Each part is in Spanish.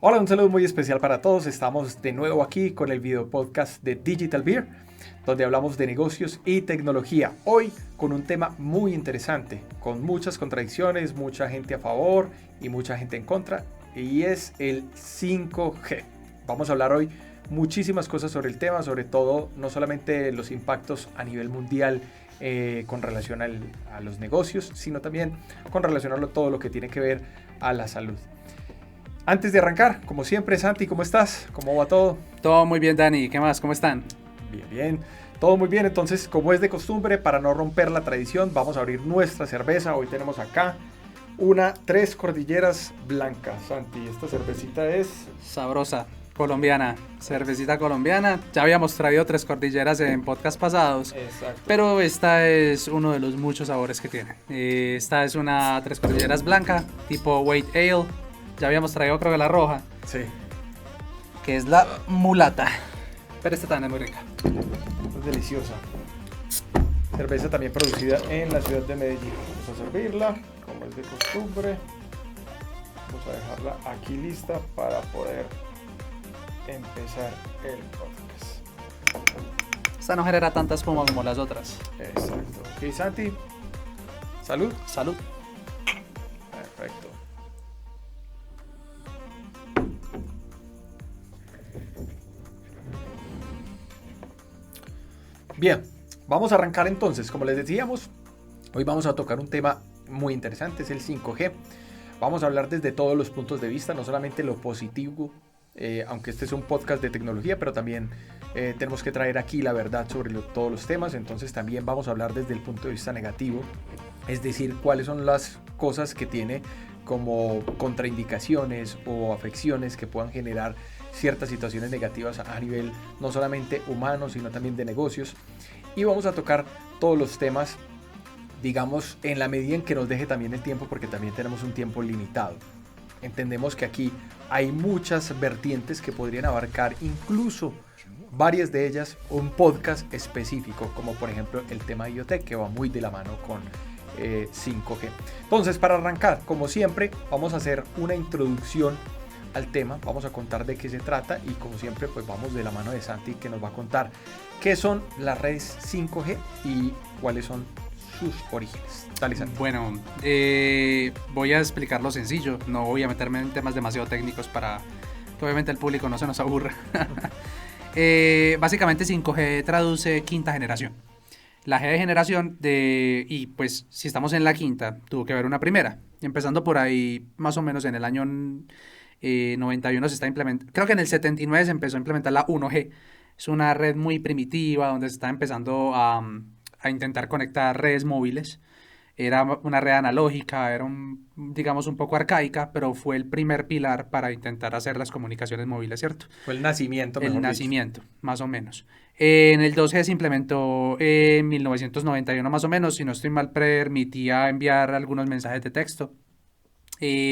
Hola, un saludo muy especial para todos. Estamos de nuevo aquí con el video podcast de Digital Beer, donde hablamos de negocios y tecnología. Hoy con un tema muy interesante, con muchas contradicciones, mucha gente a favor y mucha gente en contra, y es el 5G. Vamos a hablar hoy muchísimas cosas sobre el tema, sobre todo no solamente los impactos a nivel mundial con relación a los negocios, sino también con relación a todo lo que tiene que ver a la salud. Antes de arrancar, como siempre, Santi, ¿cómo estás? ¿Cómo va todo? Todo muy bien, Dani. ¿Qué más? ¿Cómo están? Bien, bien. Todo muy bien. Entonces, como es de costumbre, para no romper la tradición, vamos a abrir nuestra cerveza. Hoy tenemos acá una Tres Cordilleras Blanca. Santi, esta cervecita es... Sabrosa, colombiana, cervecita colombiana. Ya habíamos traído Tres Cordilleras en podcast pasados. Exacto. Pero esta es uno de los muchos sabores que tiene. Esta es una Tres Cordilleras Blanca, tipo White Ale. Ya habíamos traído, creo que la roja. Sí. Que es la mulata. Pero esta también es muy rica. Es deliciosa. Cerveza también producida en la ciudad de Medellín. Vamos a servirla, como es de costumbre. Vamos a dejarla aquí lista para poder empezar el podcast. Esta no genera tanta espuma como las otras. Exacto. Ok, Santi. Salud. Salud. Perfecto. Bien, vamos a arrancar entonces. Como les decíamos, hoy vamos a tocar un tema muy interesante, es el 5G. Vamos a hablar desde todos los puntos de vista, no solamente lo positivo, aunque este es un podcast de tecnología, pero también tenemos que traer aquí la verdad sobre todos los temas. Entonces también vamos a hablar desde el punto de vista negativo, es decir, cuáles son las cosas que tiene como contraindicaciones o afecciones que puedan generar ciertas situaciones negativas a nivel no solamente humano, sino también de negocios. Y vamos a tocar todos los temas, digamos, en la medida en que nos deje también el tiempo, porque también tenemos un tiempo limitado. Entendemos que aquí hay muchas vertientes que podrían abarcar, incluso varias de ellas, un podcast específico, como por ejemplo el tema IoT, que va muy de la mano con 5G. Entonces, para arrancar, como siempre, vamos a hacer una introducción al tema, vamos a contar de qué se trata y como siempre pues vamos de la mano de Santi, que nos va a contar qué son las redes 5G y cuáles son sus orígenes. Dale, Santi. Bueno, voy a explicarlo sencillo, no voy a meterme en temas demasiado técnicos para que obviamente el público no se nos aburra. Básicamente 5G traduce quinta generación. La G de generación y pues si estamos en la quinta, tuvo que haber una primera. Empezando por ahí, más o menos en el año 91 se está implementando, creo que en el 79 se empezó a implementar la 1G. Es una red muy primitiva donde se está empezando a intentar conectar redes móviles. Era una red analógica, era digamos un poco arcaica, pero fue el primer pilar para intentar hacer las comunicaciones móviles, ¿cierto? Fue el nacimiento, mejor El dicho. nacimiento, más o menos. En el 2G se implementó en 1991 más o menos, si no estoy mal, permitía enviar algunos mensajes de texto.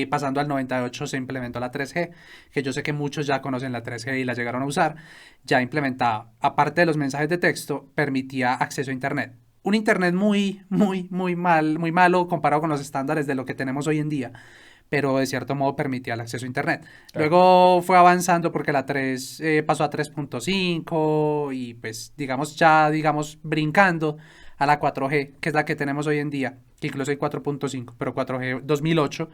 Pasando al 98 se implementó la 3G, que yo sé que muchos ya conocen la 3G y la llegaron a usar. Ya implementaba, aparte de los mensajes de texto, permitía acceso a internet. Un internet muy malo comparado con los estándares de lo que tenemos hoy en día, pero de cierto modo permitía el acceso a internet. Claro. Luego fue avanzando porque la 3 pasó a 3.5 y pues digamos brincando a la 4G, que es la que tenemos hoy en día, que incluso hay 4.5, pero 4G 2008.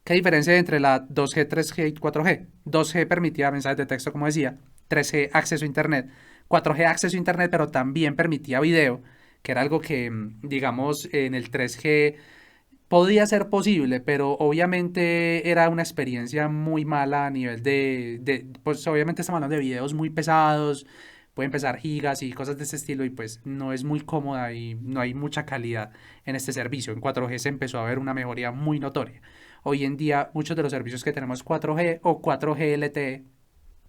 ¿Qué diferencia hay entre la 2G, 3G y 4G? 2G permitía mensajes de texto, como decía, 3G acceso a internet, 4G acceso a internet, pero también permitía video, que era algo que, digamos, en el 3G podía ser posible, pero obviamente era una experiencia muy mala a nivel pues obviamente estamos hablando de videos muy pesados, pueden pesar gigas y cosas de ese estilo y pues no es muy cómoda y no hay mucha calidad en este servicio. En 4G se empezó a ver una mejoría muy notoria. Hoy en día muchos de los servicios que tenemos 4G o 4G LTE,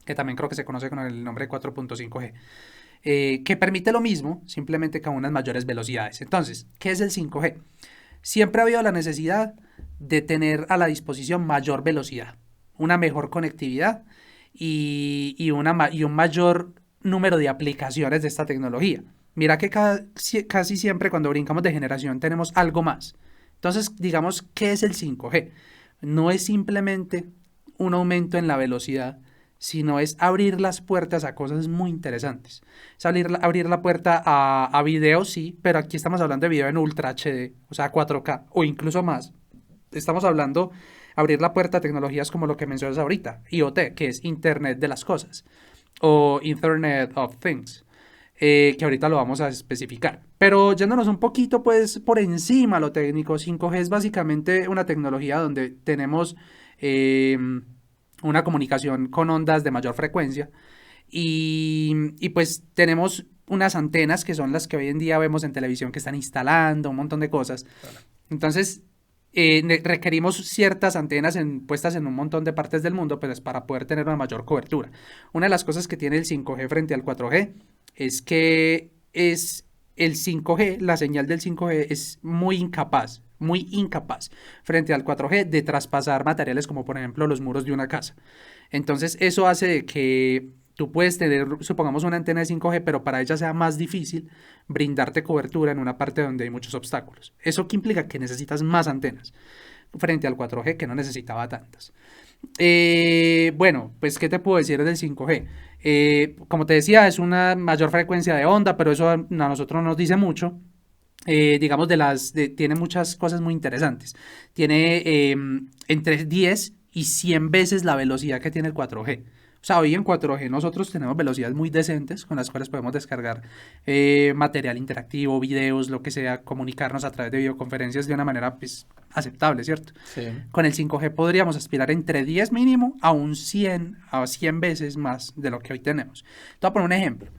que también creo que se conoce con el nombre de 4.5G, que permite lo mismo, simplemente con unas mayores velocidades. Entonces, ¿qué es el 5G? Siempre ha habido la necesidad de tener a la disposición mayor velocidad, una mejor conectividad y un mayor número de aplicaciones de esta tecnología. Mira que casi siempre cuando brincamos de generación tenemos algo más. Entonces, digamos, ¿qué es el 5G? No es simplemente un aumento en la velocidad, sino es abrir las puertas a cosas muy interesantes. Es abrir la puerta a video, sí, pero aquí estamos hablando de video en Ultra HD, o sea, 4K o incluso más. Estamos hablando abrir la puerta a tecnologías como lo que mencionas ahorita, IoT, que es Internet de las Cosas, o Internet of Things, que ahorita lo vamos a especificar. Pero yéndonos un poquito pues por encima lo técnico, 5G es básicamente una tecnología donde tenemos una comunicación con ondas de mayor frecuencia y pues tenemos unas antenas que son las que hoy en día vemos en televisión que están instalando, un montón de cosas. Entonces, requerimos ciertas antenas puestas en un montón de partes del mundo, pero es para poder tener una mayor cobertura. Una de las cosas que tiene el 5G frente al 4G es que el 5G, la señal del 5G es muy incapaz frente al 4G de traspasar materiales como por ejemplo los muros de una casa. Entonces eso hace de que tú puedes tener, supongamos, una antena de 5G, pero para ella sea más difícil brindarte cobertura en una parte donde hay muchos obstáculos. ¿Eso qué implica? Que necesitas más antenas frente al 4G, que no necesitaba tantas. Bueno, pues, ¿qué te puedo decir del 5G? Como te decía, es una mayor frecuencia de onda, pero eso a nosotros nos dice mucho. Digamos, tiene muchas cosas muy interesantes. Tiene entre 10 y 100 veces la velocidad que tiene el 4G. O sea, hoy en 4G nosotros tenemos velocidades muy decentes con las cuales podemos descargar material interactivo, videos, lo que sea, comunicarnos a través de videoconferencias de una manera pues, aceptable, ¿cierto? Sí. Con el 5G podríamos aspirar entre 10 mínimo a un 100 veces más de lo que hoy tenemos. Te voy a poner un ejemplo.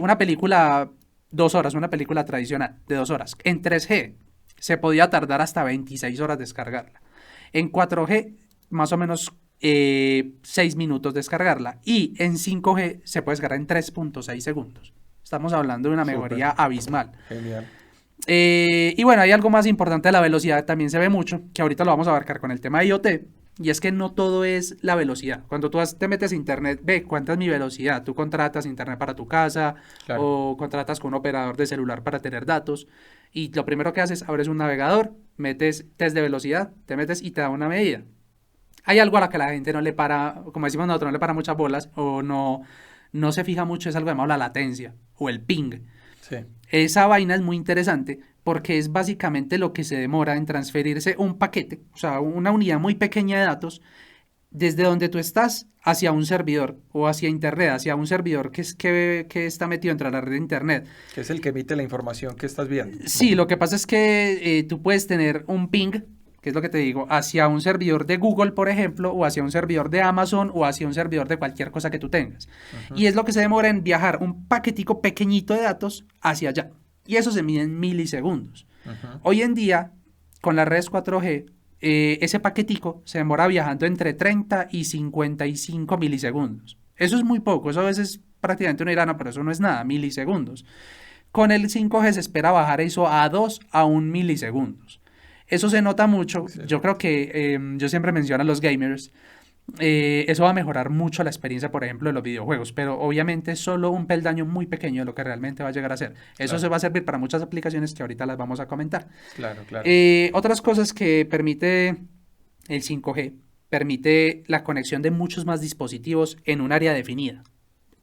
Una película 2 horas, una película tradicional de 2 horas. En 3G se podía tardar hasta 26 horas descargarla. En 4G, más o menos 6 minutos descargarla. Y en 5G se puede descargar en 3.6 segundos. Estamos hablando de una mejoría abismal. Genial. Y bueno, hay algo más importante de la velocidad, también se ve mucho, que ahorita lo vamos a abarcar con el tema de IoT. Y es que no todo es la velocidad. Cuando tú te metes a internet, ve cuánta es mi velocidad. Tú contratas internet para tu casa, claro, o contratas con un operador de celular para tener datos. Y lo primero que haces, abres un navegador, metes test de velocidad, te metes y te da una medida. Hay algo a la que la gente no le para, como decimos nosotros, no le para muchas bolas o no se fija mucho, es algo llamado la latencia o el ping. Sí. Esa vaina es muy interesante porque es básicamente lo que se demora en transferirse un paquete, o sea, una unidad muy pequeña de datos, desde donde tú estás hacia un servidor o hacia internet, hacia un servidor que está metido entre la red de internet. Que es el que emite la información que estás viendo. Sí, lo que pasa es que tú puedes tener un ping, que es lo que te digo, hacia un servidor de Google, por ejemplo, o hacia un servidor de Amazon, o hacia un servidor de cualquier cosa que tú tengas. Y es lo que se demora en viajar un paquetico pequeñito de datos hacia allá. Y eso se mide en milisegundos. Hoy en día, con las redes 4G, ese paquetico se demora viajando entre 30 y 55 milisegundos. Eso es muy poco, eso a veces prácticamente uno dirá, no, pero eso no es nada, milisegundos. Con el 5G se espera bajar eso a 2 a 1 milisegundos. Eso se nota mucho. Sí. Yo creo que yo siempre menciono a los gamers. Eso va a mejorar mucho la experiencia, por ejemplo, de los videojuegos, pero obviamente es solo un peldaño muy pequeño de lo que realmente va a llegar a ser. Eso se va a servir para muchas aplicaciones que ahorita las vamos a comentar. Claro. Otras cosas que permite el 5G, permite la conexión de muchos más dispositivos en un área definida.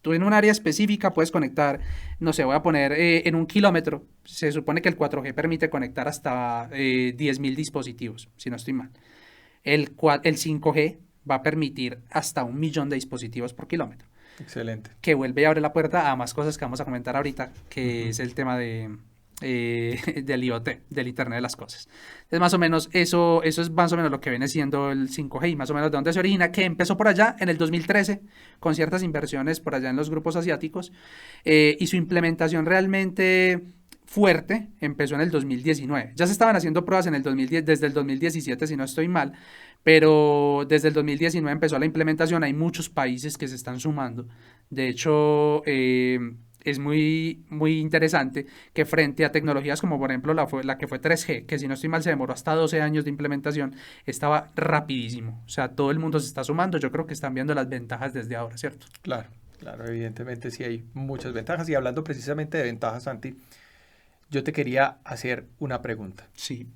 Tú en un área específica puedes conectar, no sé, voy a poner en 1 kilómetro. Se supone que el 4G permite conectar hasta 10.000 dispositivos, si no estoy mal. El 5G va a permitir hasta 1 millón de dispositivos por kilómetro. Excelente. Que vuelve y abre la puerta a más cosas que vamos a comentar ahorita, que es el tema del IoT, del Internet de las Cosas. Entonces, más o menos, eso es más o menos lo que viene siendo el 5G y más o menos de dónde se origina, que empezó por allá en el 2013, con ciertas inversiones por allá en los grupos asiáticos, y su implementación realmente fuerte empezó en el 2019. Ya se estaban haciendo pruebas en el 2010, desde el 2017, si no estoy mal, pero desde el 2019 empezó la implementación. Hay muchos países que se están sumando. De hecho, es muy, muy interesante que frente a tecnologías como por ejemplo la que fue 3G, que si no estoy mal se demoró hasta 12 años de implementación, estaba rapidísimo. O sea, todo el mundo se está sumando. Yo creo que están viendo las ventajas desde ahora, ¿cierto? Claro, evidentemente sí hay muchas ventajas. Y hablando precisamente de ventajas, Santi, yo te quería hacer una pregunta. Sí.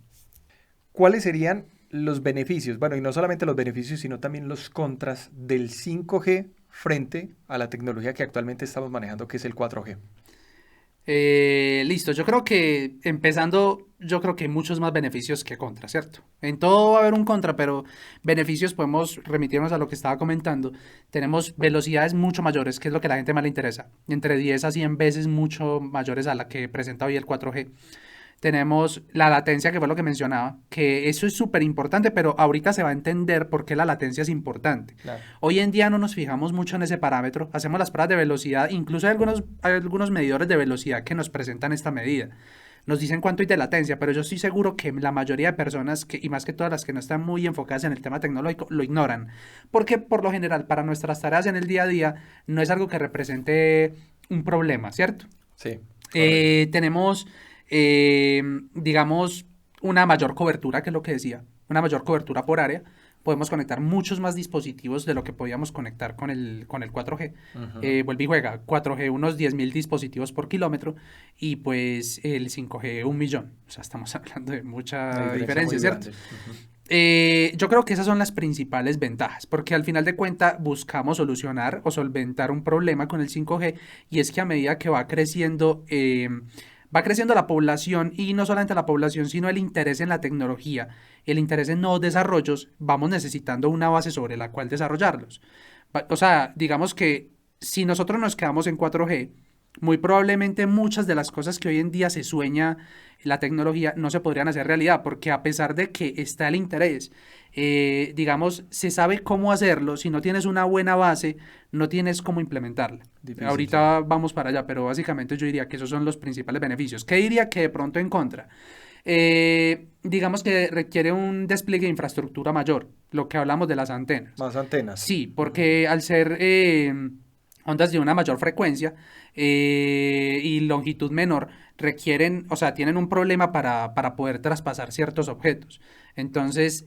¿Cuáles serían los beneficios, bueno, y no solamente los beneficios, sino también los contras del 5G frente a la tecnología que actualmente estamos manejando, que es el 4G. Listo, yo creo que empezando, yo creo que hay muchos más beneficios que contras, ¿cierto? En todo va a haber un contra, pero beneficios podemos remitirnos a lo que estaba comentando. Tenemos velocidades mucho mayores, que es lo que a la gente más le interesa, entre 10 a 100 veces mucho mayores a la que presenta hoy el 4G. Tenemos la latencia, que fue lo que mencionaba, que eso es súper importante, pero ahorita se va a entender por qué la latencia es importante. Claro. Hoy en día no nos fijamos mucho en ese parámetro, hacemos las pruebas de velocidad, incluso hay algunos medidores de velocidad que nos presentan esta medida. Nos dicen cuánto hay de latencia, pero yo estoy seguro que la mayoría de personas, y más que todas las que no están muy enfocadas en el tema tecnológico, lo ignoran. Porque por lo general, para nuestras tareas en el día a día, no es algo que represente un problema, ¿cierto? Sí, correcto. Tenemos, digamos, una mayor cobertura, que es lo que decía, una mayor cobertura por área. Podemos conectar muchos más dispositivos de lo que podíamos conectar con el 4G. Ujú. Vuelve y juega, 4G unos 10.000 dispositivos por kilómetro y pues el 5G 1.000.000. O sea, estamos hablando de Una mucha diferencia diferencia, muy ¿cierto? grande. Ujú. Yo creo que esas son las principales ventajas, porque al final de cuentas buscamos solucionar o solventar un problema con el 5G y es que a medida que va creciendo la población y no solamente la población, sino el interés en la tecnología, el interés en nuevos desarrollos, vamos necesitando una base sobre la cual desarrollarlos. O sea, digamos que si nosotros nos quedamos en 4G, muy probablemente muchas de las cosas que hoy en día se sueña la tecnología no se podrían hacer realidad, porque a pesar de que está el interés, digamos, se sabe cómo hacerlo, si no tienes una buena base, no tienes cómo implementarla. Difícil, sí. Ahorita vamos para allá, pero básicamente yo diría que esos son los principales beneficios. ¿Qué diría que de pronto en contra? Digamos que requiere un despliegue de infraestructura mayor, lo que hablamos de las antenas. Más antenas. Sí, Ujú. porque al ser ondas de una mayor frecuencia y longitud menor, requieren, o sea, tienen un problema para poder traspasar ciertos objetos. Entonces,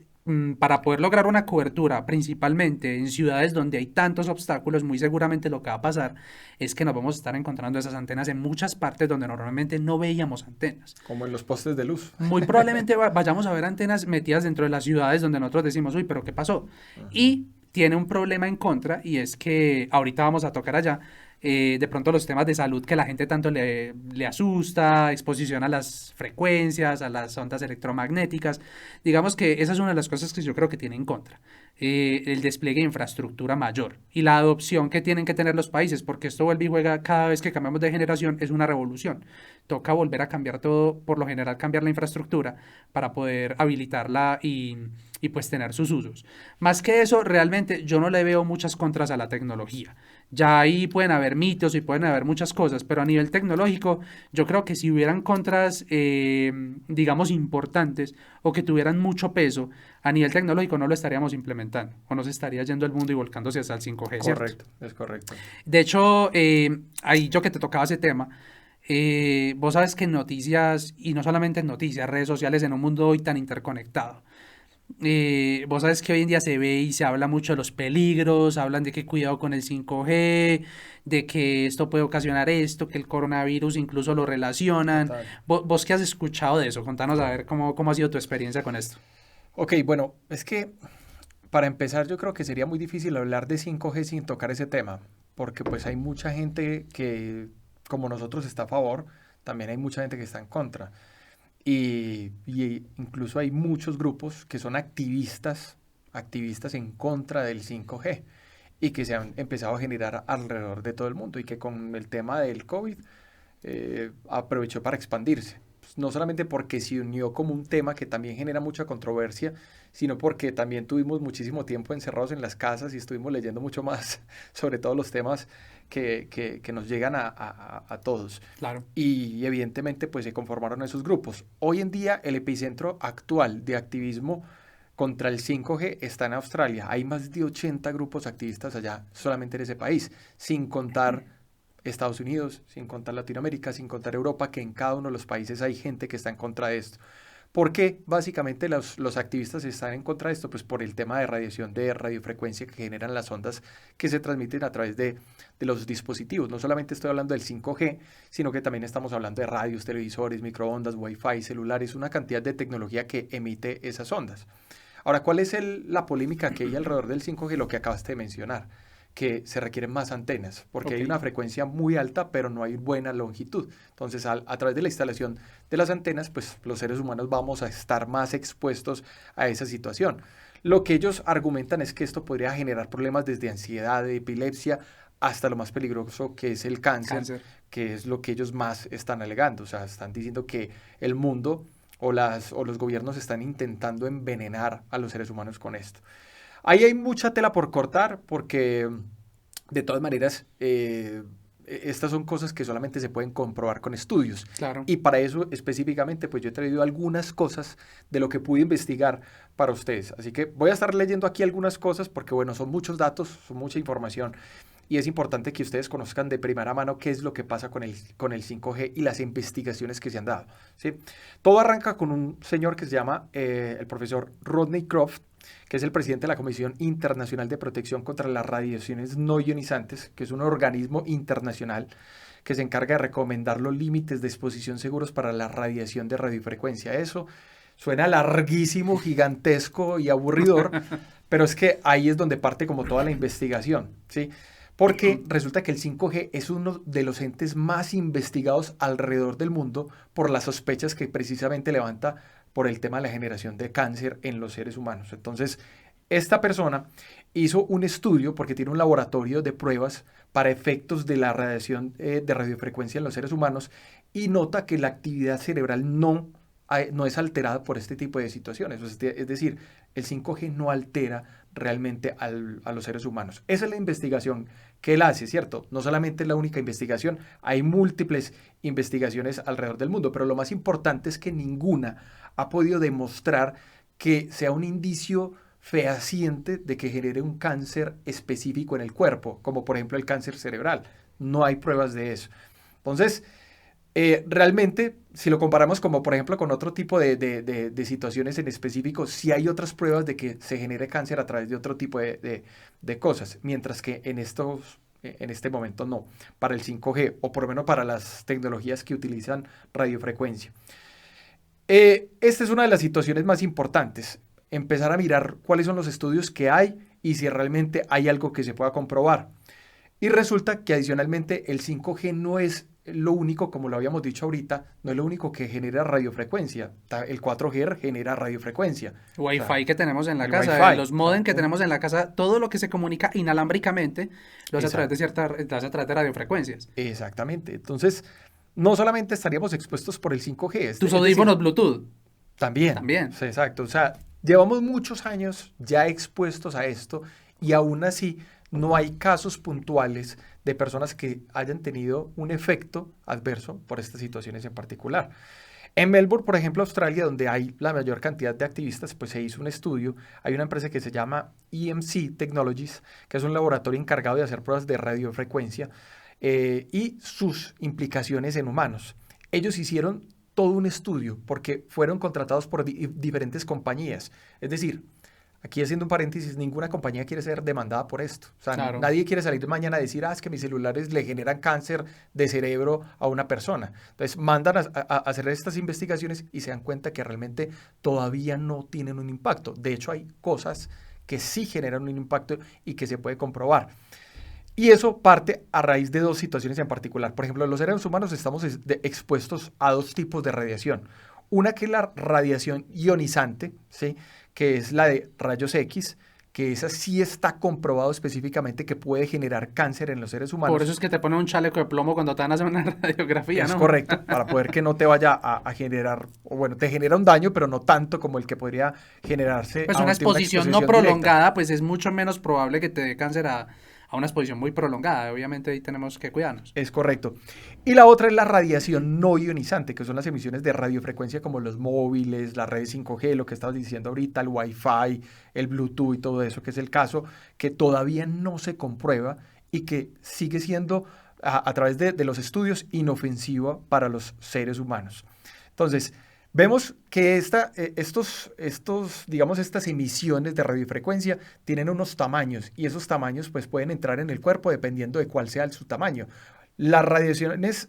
para poder lograr una cobertura, principalmente en ciudades donde hay tantos obstáculos, muy seguramente lo que va a pasar es que nos vamos a estar encontrando esas antenas en muchas partes donde normalmente no veíamos antenas. Como en los postes de luz. Muy probablemente vayamos a ver antenas metidas dentro de las ciudades donde nosotros decimos, uy, pero ¿qué pasó? Ujú. Y tiene un problema en contra y es que ahorita vamos a tocar allá de pronto los temas de salud que la gente tanto le asusta, exposición a las frecuencias, a las ondas electromagnéticas. Digamos que esa es una de las cosas que yo creo que tiene en contra. El despliegue de infraestructura mayor y la adopción que tienen que tener los países, porque esto vuelve y juega cada vez que cambiamos de generación, es una revolución. Toca volver a cambiar todo, por lo general cambiar la infraestructura para poder habilitarla y pues tener sus usos. Más que eso, realmente yo no le veo muchas contras a la tecnología. Ya ahí pueden haber mitos y pueden haber muchas cosas, pero a nivel tecnológico yo creo que si hubieran contras, digamos, importantes o que tuvieran mucho peso, a nivel tecnológico no lo estaríamos implementando o no se estaría yendo el mundo y volcándose hacia el 5G, ¿cierto? Correcto, es correcto. De hecho, ahí yo que te tocaba ese tema, vos sabes que en noticias, y no solamente en noticias, redes sociales, en un mundo hoy tan interconectado, vos sabes que hoy en día se ve y se habla mucho de los peligros, hablan de que cuidado con el 5G, de que esto puede ocasionar esto, que el coronavirus incluso lo relacionan. Total. ¿Vos qué has escuchado de eso? Contanos a ver cómo ha sido tu experiencia con esto. Ok, bueno, es que para empezar yo creo que sería muy difícil hablar de 5G sin tocar ese tema, porque pues hay mucha gente que, como nosotros, está a favor, también hay mucha gente que está en contra. Y incluso hay muchos grupos que son activistas en contra del 5G y que se han empezado a generar alrededor de todo el mundo y que con el tema del COVID aprovechó para expandirse. Pues, no solamente porque se unió como un tema que también genera mucha controversia, sino porque también tuvimos muchísimo tiempo encerrados en las casas y estuvimos leyendo mucho más sobre todos los temas que nos llegan a todos. Claro. Y evidentemente pues se conformaron esos grupos. Hoy en día el epicentro actual de activismo contra el 5G está en Australia. Hay más de 80 grupos activistas allá solamente en ese país, sin contar Estados Unidos, sin contar Latinoamérica, sin contar Europa, que en cada uno de los países hay gente que está en contra de esto. ¿Por qué básicamente los activistas están en contra de esto? Pues por el tema de radiación de radiofrecuencia que generan las ondas que se transmiten a través de los dispositivos. No solamente estoy hablando del 5G, sino que también estamos hablando de radios, televisores, microondas, wifi, celulares, una cantidad de tecnología que emite esas ondas. Ahora, ¿cuál es la polémica que hay alrededor del 5G? Lo que acabaste de mencionar, que se requieren más antenas, porque Ok. hay una frecuencia muy alta, pero no hay buena longitud. Entonces, a través de la instalación de las antenas, pues los seres humanos vamos a estar más expuestos a esa situación. Lo que ellos argumentan es que esto podría generar problemas desde ansiedad, de epilepsia, hasta lo más peligroso que es el cáncer, Cáncer. que es lo que ellos más están alegando. O sea, están diciendo que el mundo o los gobiernos están intentando envenenar a los seres humanos con esto. Ahí hay mucha tela por cortar porque de todas maneras estas son cosas que solamente se pueden comprobar con estudios. Claro. Y para eso específicamente pues yo he traído algunas cosas de lo que pude investigar para ustedes. Así que voy a estar leyendo aquí algunas cosas porque bueno, son muchos datos, son mucha información. Y es importante que ustedes conozcan de primera mano qué es lo que pasa con el 5G y las investigaciones que se han dado, ¿sí? Todo arranca con un señor que se llama el profesor Rodney Croft, que es el presidente de la Comisión Internacional de Protección contra las Radiaciones No Ionizantes, que es un organismo internacional que se encarga de recomendar los límites de exposición seguros para la radiación de radiofrecuencia. Eso suena larguísimo, gigantesco y aburridor, pero es que ahí es donde parte como toda la investigación, ¿sí? Porque resulta que el 5G es uno de los entes más investigados alrededor del mundo por las sospechas que precisamente levanta por el tema de la generación de cáncer en los seres humanos. Entonces, esta persona hizo un estudio porque tiene un laboratorio de pruebas para efectos de la radiación de radiofrecuencia en los seres humanos y nota que la actividad cerebral no es alterada por este tipo de situaciones. Es decir, el 5G no altera realmente a los seres humanos. Esa es la investigación que él hace, ¿cierto? No solamente es la única investigación, hay múltiples investigaciones alrededor del mundo, pero lo más importante es que ninguna ha podido demostrar que sea un indicio fehaciente de que genere un cáncer específico en el cuerpo, como por ejemplo el cáncer cerebral. No hay pruebas de eso. Entonces, realmente, si lo comparamos como por ejemplo con otro tipo de situaciones en específico, sí hay otras pruebas de que se genere cáncer a través de otro tipo de cosas, mientras que en este momento no, para el 5G o por lo menos para las tecnologías que utilizan radiofrecuencia. Esta es una de las situaciones más importantes, empezar a mirar cuáles son los estudios que hay y si realmente hay algo que se pueda comprobar. Y resulta que adicionalmente el 5G no es lo único, como lo habíamos dicho ahorita, no es lo único que genera radiofrecuencia. El 4G genera radiofrecuencia. O sea, Wi-Fi que tenemos en la el casa, Wi-Fi. los O sea, modem que tenemos en la casa, todo lo que se comunica inalámbricamente lo hace a través de lo hace a través de radiofrecuencias. exactamente. Entonces, no solamente estaríamos expuestos por el 5G, Tus es decir, audífonos Bluetooth también. también. Sí, exacto. O sea, llevamos muchos años ya expuestos a esto y aún así no hay casos puntuales de personas que hayan tenido un efecto adverso por estas situaciones en particular. En Melbourne, por ejemplo, Australia, donde hay la mayor cantidad de activistas, pues se hizo un estudio. Hay una empresa que se llama EMC Technologies, que es un laboratorio encargado de hacer pruebas de radiofrecuencia y sus implicaciones en humanos. Ellos hicieron todo un estudio porque fueron contratados por diferentes compañías. Es decir, aquí haciendo un paréntesis, ninguna compañía quiere ser demandada por esto. O sea, Claro. nadie quiere salir mañana a decir, es que mis celulares le generan cáncer de cerebro a una persona. Entonces, mandan a hacer estas investigaciones y se dan cuenta que realmente todavía no tienen un impacto. De hecho, hay cosas que sí generan un impacto y que se puede comprobar. Y eso parte a raíz de dos situaciones en particular. Por ejemplo, los seres humanos estamos expuestos a dos tipos de radiación. Una que es la radiación ionizante, ¿sí? Que es la de rayos X, que esa sí está comprobado específicamente que puede generar cáncer en los seres Por humanos. eso es que te ponen un chaleco de plomo cuando te van a hacer una radiografía, Es ¿no? correcto, para poder que no te vaya a generar, o bueno, te genera un daño, pero no tanto como el que podría generarse Pues una ante una exposición no exposición directa. prolongada, pues es mucho menos probable que te dé cáncer a una exposición muy prolongada. Obviamente ahí tenemos que cuidarnos. Es correcto. Y la otra es la radiación no ionizante, que son las emisiones de radiofrecuencia como los móviles, las redes 5G, lo que estabas diciendo ahorita, el Wi-Fi, el Bluetooth y todo eso, que es el caso que todavía no se comprueba y que sigue siendo a través de los estudios inofensiva para los seres humanos. Entonces, vemos que digamos, estas emisiones de radiofrecuencia tienen unos tamaños y esos tamaños pues, pueden entrar en el cuerpo dependiendo de cuál sea su tamaño. Las radiaciones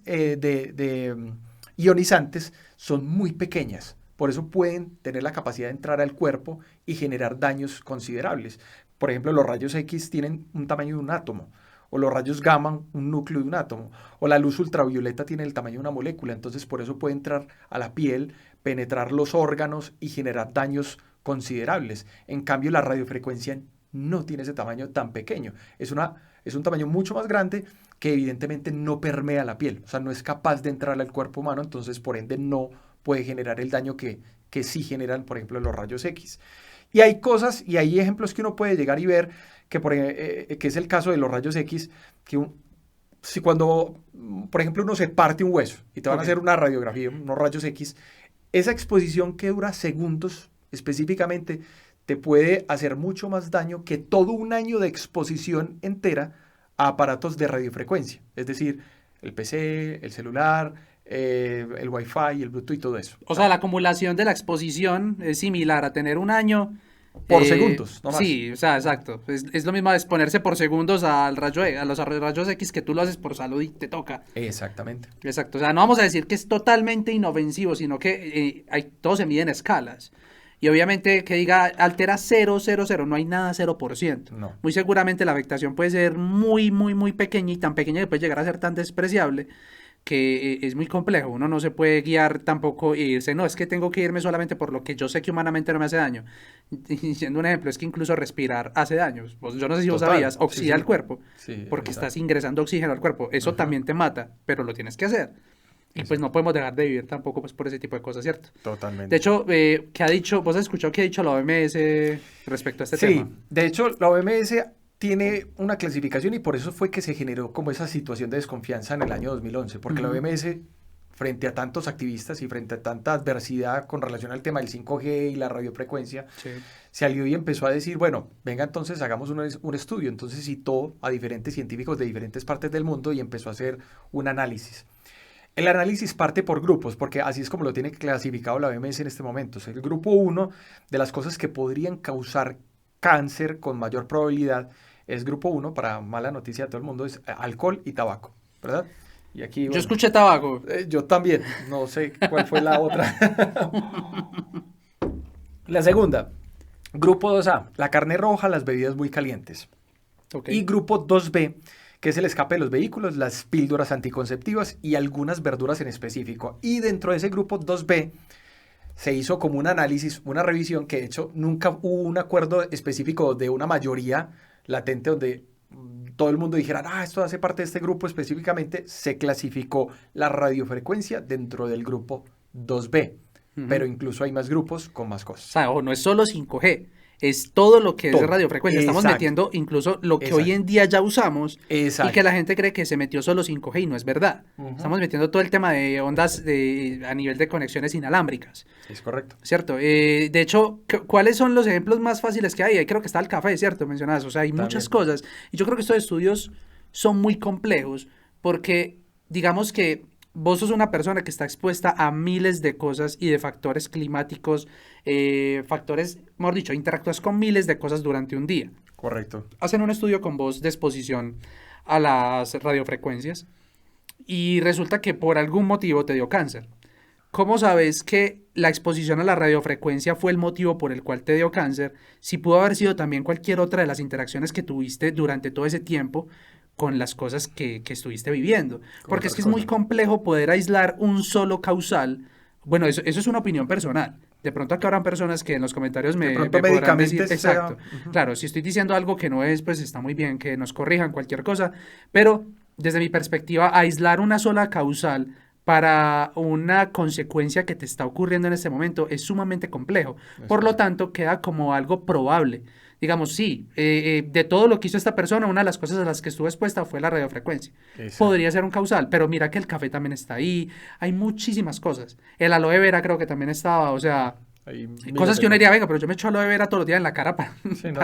ionizantes son muy pequeñas, por eso pueden tener la capacidad de entrar al cuerpo y generar daños considerables. Por ejemplo, los rayos X tienen un tamaño de un átomo, o los rayos gamma un núcleo de un átomo, o la luz ultravioleta tiene el tamaño de una molécula, entonces por eso puede entrar a la piel, penetrar los órganos y generar daños considerables. En cambio, la radiofrecuencia no tiene ese tamaño tan pequeño, es un tamaño mucho más grande que evidentemente no permea la piel, o sea, no es capaz de entrar al cuerpo humano, entonces por ende no puede generar el daño que sí generan, por ejemplo, los rayos X. Y hay cosas y hay ejemplos que uno puede llegar y ver, que es el caso de los rayos X, si cuando, por ejemplo, uno se parte un hueso y te van a hacer una radiografía, unos rayos X, esa exposición que dura segundos específicamente te puede hacer mucho más daño que todo un año de exposición entera a aparatos de radiofrecuencia, es decir, el PC, el celular, el Wi-Fi, el Bluetooth y todo eso. O sea, la acumulación de la exposición es similar a tener un año. Por segundos, no más. Sí, o sea, exacto. Es lo mismo exponerse por segundos al a los rayos X que tú lo haces por salud y te toca. Exactamente. Exacto. O sea, no vamos a decir que es totalmente inofensivo, sino que todo se mide en escalas. Y obviamente que diga altera 0,00, no hay nada 0%. No. Muy seguramente la afectación puede ser muy, muy, muy pequeña y tan pequeña que puede llegar a ser tan despreciable que es muy complejo. Uno no se puede guiar tampoco e irse, no, es que tengo que irme solamente por lo que yo sé que humanamente no me hace daño. Y siendo un ejemplo, es que incluso respirar hace daño. Pues yo no sé si vos sabías, oxida el cuerpo, porque estás ingresando oxígeno al cuerpo. Eso también te mata, pero lo tienes que hacer. Y pues no podemos dejar de vivir tampoco pues por ese tipo de cosas, ¿cierto? Totalmente. De hecho, ¿qué ha dicho? ¿Vos has escuchado qué ha dicho la OMS respecto a este tema? Sí, de hecho, la OMS tiene una clasificación y por eso fue que se generó como esa situación de desconfianza en el año 2011, porque la OMS, frente a tantos activistas y frente a tanta adversidad con relación al tema del 5G y la radiofrecuencia, se alió y empezó a decir, bueno, venga entonces hagamos un estudio. Entonces citó a diferentes científicos de diferentes partes del mundo y empezó a hacer un análisis. El análisis parte por grupos, porque así es como lo tiene clasificado la OMS en este momento. O sea, el grupo 1 de las cosas que podrían causar cáncer con mayor probabilidad es grupo 1, para mala noticia de todo el mundo, es alcohol y tabaco, ¿verdad? Y aquí, bueno, yo escuché tabaco. Yo también, no sé cuál fue la otra. La segunda, grupo 2A, la carne roja, las bebidas muy calientes. Y grupo 2B, que es el escape de los vehículos, las píldoras anticonceptivas y algunas verduras en específico. Y dentro de ese grupo 2B se hizo como un análisis, una revisión, que de hecho nunca hubo un acuerdo específico de una mayoría latente donde todo el mundo dijera, esto hace parte de este grupo específicamente. Se clasificó la radiofrecuencia dentro del grupo 2B, pero incluso hay más grupos con más cosas. O sea, no es solo 5G. Es todo lo que es radiofrecuencia. Estamos metiendo incluso lo que hoy en día ya usamos y que la gente cree que se metió solo 5G y no es verdad. Estamos metiendo todo el tema de ondas a nivel de conexiones inalámbricas. Es correcto. ¿Cierto? De hecho, ¿cuáles son los ejemplos más fáciles que hay? Ahí creo que está el café, ¿cierto? Mencionadas. O sea, hay muchas cosas. Y yo creo que estos estudios son muy complejos porque, digamos que vos sos una persona que está expuesta a miles de cosas y de factores climáticos, factores, mejor dicho, interactúas con miles de cosas durante un día. Correcto. Hacen un estudio con vos de exposición a las radiofrecuencias y resulta que por algún motivo te dio cáncer. ¿Cómo sabes que la exposición a la radiofrecuencia fue el motivo por el cual te dio cáncer, si pudo haber sido también cualquier otra de las interacciones que tuviste durante todo ese tiempo con las cosas que estuviste viviendo? Porque es que es muy complejo poder aislar un solo causal. Bueno, eso es una opinión personal. De pronto acá habrán personas que en los comentarios me podrán decir, exacto. Claro, si estoy diciendo algo que no es, pues está muy bien que nos corrijan cualquier cosa, pero desde mi perspectiva, aislar una sola causal para una consecuencia que te está ocurriendo en este momento es sumamente complejo. Por lo tanto, queda como algo probable. Digamos, sí, de todo lo que hizo esta persona, una de las cosas a las que estuvo expuesta fue la radiofrecuencia. Exacto. Podría ser un causal, pero mira que el café también está ahí, hay muchísimas cosas. El aloe vera creo que también estaba, o sea, hay cosas que uno diría, venga, pero yo me echo aloe vera todos los días en la cara para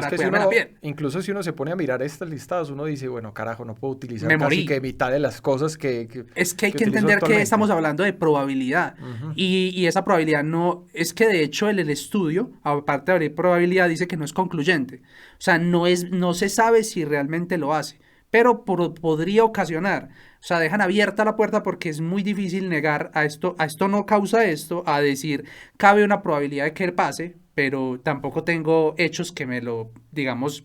cuidarme la piel. Incluso si uno se pone a mirar estos listados, uno dice, bueno, carajo, no puedo utilizar casi que mitad de las cosas que es que hay que entender que estamos hablando de probabilidad. Y esa probabilidad no, es que de hecho el estudio, aparte de abrir probabilidad, dice que no es concluyente. O sea, no se sabe si realmente lo hace. pero podría ocasionar. O sea, dejan abierta la puerta porque es muy difícil negar a esto no causa esto, a decir, cabe una probabilidad de que pase, pero tampoco tengo hechos que me lo, digamos,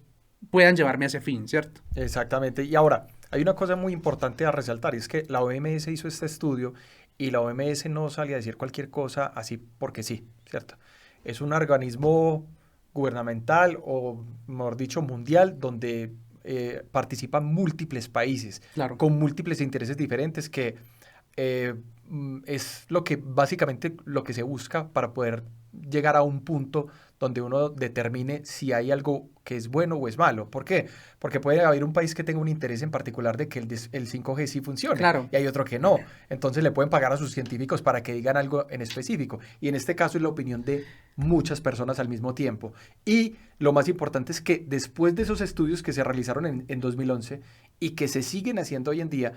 puedan llevarme a ese fin, ¿cierto? Exactamente. Y ahora, hay una cosa muy importante a resaltar, y es que la OMS hizo este estudio y la OMS no sale a decir cualquier cosa así porque sí, ¿cierto? Es un organismo gubernamental o, mejor dicho, mundial, donde participan múltiples países Claro. con múltiples intereses diferentes que es lo que básicamente lo que se busca para poder llegar a un punto donde uno determine si hay algo que es bueno o es malo. ¿Por qué? Porque puede haber un país que tenga un interés en particular de que el 5G sí funcione Claro. y hay otro que no. Entonces le pueden pagar a sus científicos para que digan algo en específico. Y en este caso es la opinión de muchas personas al mismo tiempo. Y lo más importante es que después de esos estudios que se realizaron en 2011 y que se siguen haciendo hoy en día,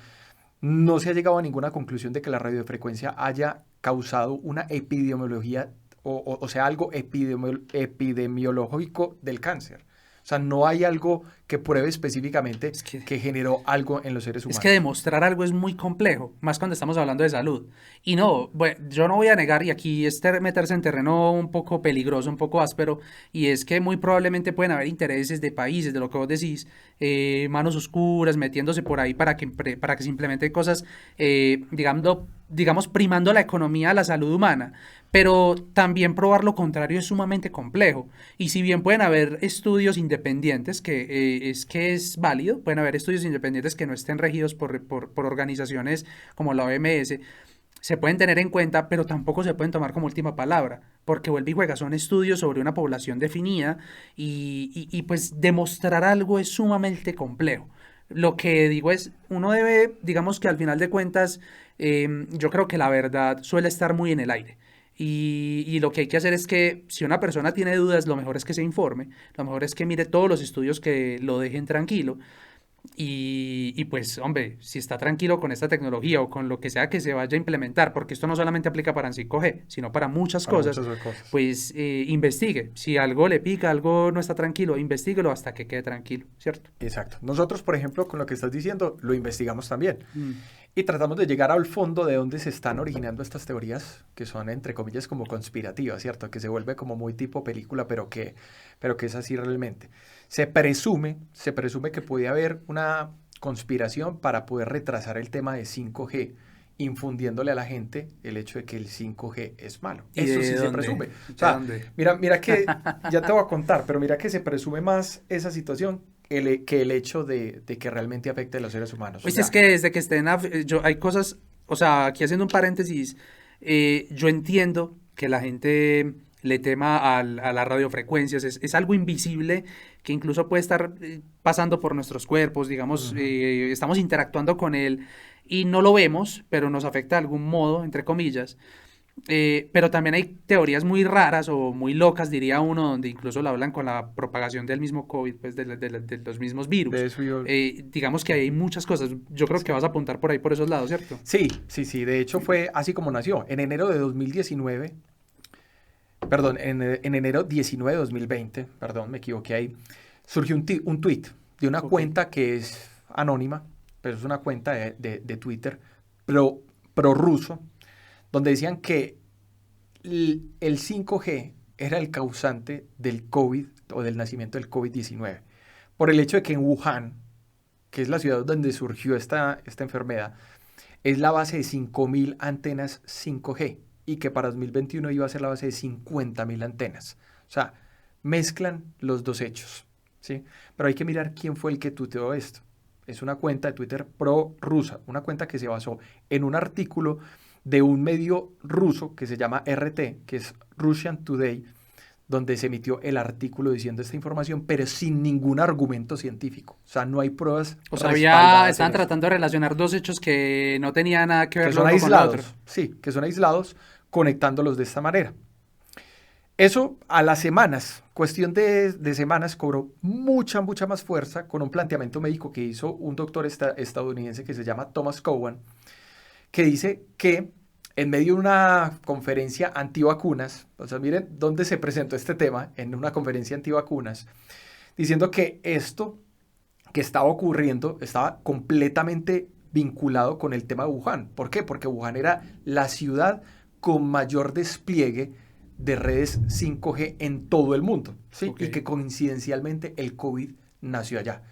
no se ha llegado a ninguna conclusión de que la radiofrecuencia haya causado una epidemiología o sea, algo epidemiológico del cáncer. O sea, no hay algo que pruebe específicamente Es que que generó algo en los seres Es que humanos. demostrar algo es muy complejo, más cuando estamos hablando de salud. Y no, bueno, yo no voy a negar, y aquí es meterse en terreno un poco peligroso, un poco áspero, y es que muy probablemente pueden haber intereses de países, de lo que vos decís, manos oscuras, metiéndose por ahí para que se implementen cosas, digamos, primando la economía a la salud humana. Pero también probar lo contrario es sumamente complejo. Y si bien pueden haber estudios independientes, que es válido, pueden haber estudios independientes que no estén regidos por organizaciones como la OMS, se pueden tener en cuenta, pero tampoco se pueden tomar como última palabra, porque vuelve y juega, son estudios sobre una población definida y pues demostrar algo es sumamente complejo. Lo que digo es, uno debe, digamos que al final de cuentas, yo creo que la verdad suele estar muy en el aire. Y lo que hay que hacer es que si una persona tiene dudas, lo mejor es que se informe, lo mejor es que mire todos los estudios que lo dejen tranquilo. Y pues, hombre, si está tranquilo con esta tecnología o con lo que sea que se vaya a implementar, porque esto no solamente aplica para el 5G, sino para muchas Para cosas, muchas cosas. pues investigue. Si algo le pica, algo no está tranquilo, investíguelo hasta que quede tranquilo, ¿cierto? Exacto. Nosotros, por ejemplo, con lo que estás diciendo, lo investigamos también. Mm. Y tratamos de llegar al fondo de dónde se están originando estas teorías que son, entre comillas, como conspirativas, ¿cierto? Que se vuelve como muy tipo película, pero que es así realmente. Se presume que puede haber una conspiración para poder retrasar el tema de 5G, infundiéndole a la gente el hecho de que el 5G es malo. ¿Y Eso de sí se dónde? presume. O ¿De sea, dónde? mira que, ya te voy a contar, pero mira que se presume más esa situación que el hecho de que realmente afecte a los seres humanos. O Pues es sea, que desde que estén, hay cosas, o sea, aquí haciendo un paréntesis, yo entiendo que la gente le tema a las radiofrecuencias, es algo invisible que incluso puede estar pasando por nuestros cuerpos, digamos, ujú. estamos interactuando con él y no lo vemos, pero nos afecta de algún modo, entre comillas. Pero también hay teorías muy raras o muy locas, diría uno, donde incluso lo hablan con la propagación del mismo COVID, pues de los mismos De virus. eso yo... Digamos que Sí, hay muchas cosas. Yo creo que sí. vas a apuntar por ahí, por esos lados, ¿cierto? Sí. De hecho fue así como nació. En enero de 2019, perdón, en enero 19 de 2020, perdón, me equivoqué ahí, surgió un tweet de una Ok. cuenta que es anónima, pero es una cuenta de Twitter pro, pro ruso, donde decían que el 5G era el causante del COVID o del nacimiento del COVID-19, por el hecho de que en Wuhan, que es la ciudad donde surgió esta enfermedad, es la base de 5.000 antenas 5G y que para 2021 iba a ser la base de 50.000 antenas. O sea, mezclan los dos hechos, ¿sí? Pero hay que mirar quién fue el que tuiteó esto. Es una cuenta de Twitter pro-rusa, una cuenta que se basó en un artículo de un medio ruso que se llama RT, que es Russian Today, donde se emitió el artículo diciendo esta información, pero sin ningún argumento científico. O sea, no hay pruebas O sea, respaldadas en estaban esto. tratando de relacionar dos hechos que no tenían nada que Que ver lo son uno con lo otro. aislados, sí, que son aislados, conectándolos de esta manera. Eso a las semanas, cuestión de semanas, cobró mucha más fuerza con un planteamiento médico que hizo un doctor estadounidense que se llama Thomas Cowan, que dice que en medio de una conferencia antivacunas, o sea, miren dónde se presentó este tema, en una conferencia antivacunas, diciendo que esto que estaba ocurriendo estaba completamente vinculado con el tema de Wuhan. ¿Por qué? Porque Wuhan era la ciudad con mayor despliegue de redes 5G en todo el mundo, ¿sí? Ok. Y que coincidencialmente el COVID nació allá,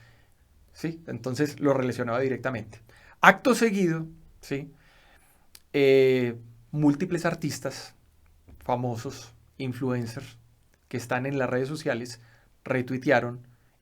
¿sí? Entonces lo relacionaba directamente. Acto seguido, ¿sí? Eh, Múltiples artistas famosos, influencers, que están en las redes sociales, retuitearon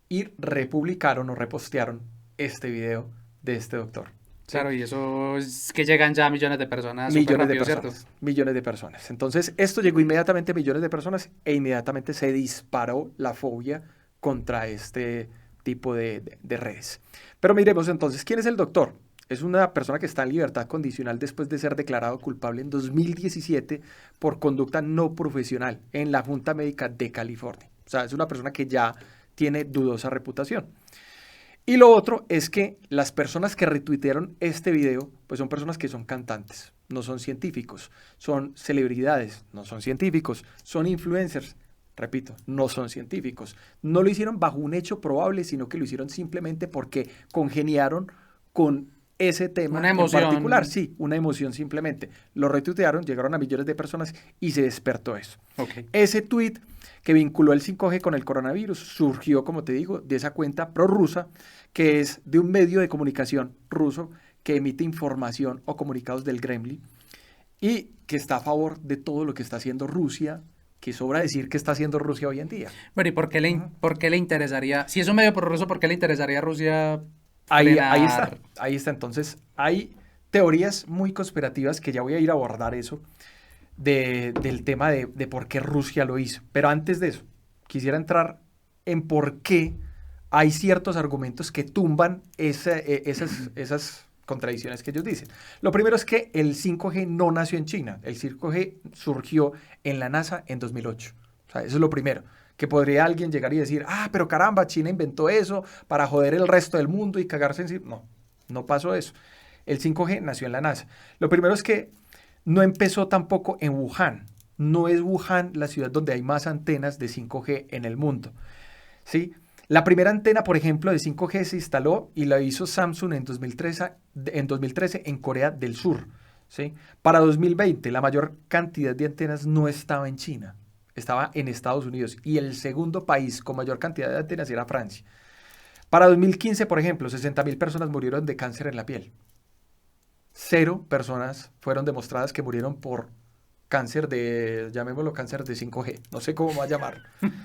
y republicaron o repostearon este video de este doctor. ¿Sí? Claro, y eso es que llegan ya millones de personas súper Millones de rápido, ¿cierto? personas, millones de personas. Entonces, esto llegó inmediatamente a millones de personas e inmediatamente se disparó la fobia contra este tipo de redes. Pero miremos entonces, ¿quién es el doctor? Es una persona que está en libertad condicional después de ser declarado culpable en 2017 por conducta no profesional en la Junta Médica de California. O sea, es una persona que ya tiene dudosa reputación. Y lo otro es que las personas que retuitearon este video, pues son personas que son cantantes, no son científicos, son celebridades, no son científicos, son influencers, repito, no son científicos. No lo hicieron bajo un hecho probable, sino que lo hicieron simplemente porque congeniaron con ese tema Una en particular. emoción. Sí, una emoción simplemente. Lo retuitearon, llegaron a millones de personas y se despertó eso. Ok. Ese tweet que vinculó el 5G con el coronavirus surgió, como te digo, de esa cuenta prorrusa, que es de un medio de comunicación ruso que emite información o comunicados del Kremlin y que está a favor de todo lo que está haciendo Rusia, que sobra decir que está haciendo Rusia hoy en día. Bueno, ¿y Ujú. por qué le interesaría, si es un medio prorruso, por qué le interesaría a Rusia Ahí está, frenar? ahí está. Entonces, hay teorías muy conspirativas que ya voy a ir a abordar eso, del tema de por qué Rusia lo hizo. Pero antes de eso, quisiera entrar en por qué hay ciertos argumentos que tumban esas contradicciones que ellos dicen. Lo primero es que el 5G no nació en China, el 5G surgió en la NASA en 2008. O sea, eso es lo primero. Que podría alguien llegar y decir, ah, pero caramba, China inventó eso para joder el resto del mundo y cagarse en sí. No, no pasó eso. El 5G nació en la NASA. Lo primero es que no empezó tampoco en Wuhan. No es Wuhan la ciudad donde hay más antenas de 5G en el mundo. ¿Sí? La primera antena, por ejemplo, de 5G se instaló y la hizo Samsung en 2013 en Corea del Sur. ¿Sí? Para 2020, la mayor cantidad de antenas no estaba en China, estaba en Estados Unidos. Y el segundo país con mayor cantidad de antenas era Francia. Para 2015, por ejemplo, 60.000 personas murieron de cáncer en la piel. Cero personas fueron demostradas que murieron por cáncer llamémoslo cáncer de 5G, no sé cómo va a llamar.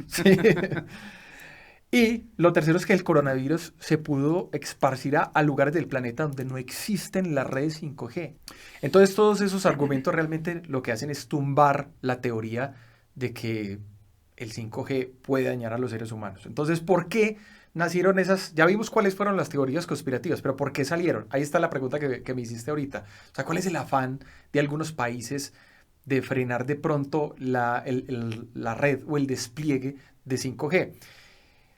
Sí. Y lo tercero es que el coronavirus se pudo esparcir a lugares del planeta donde no existen las redes 5G. Entonces todos esos argumentos realmente lo que hacen es tumbar la teoría de que el 5G puede dañar a los seres humanos. Entonces, ¿por qué nacieron esas? Ya vimos cuáles fueron las teorías conspirativas, pero ¿por qué salieron? Ahí está la pregunta que me hiciste ahorita. O sea, ¿cuál es el afán de algunos países de frenar de pronto la red o el despliegue de 5G?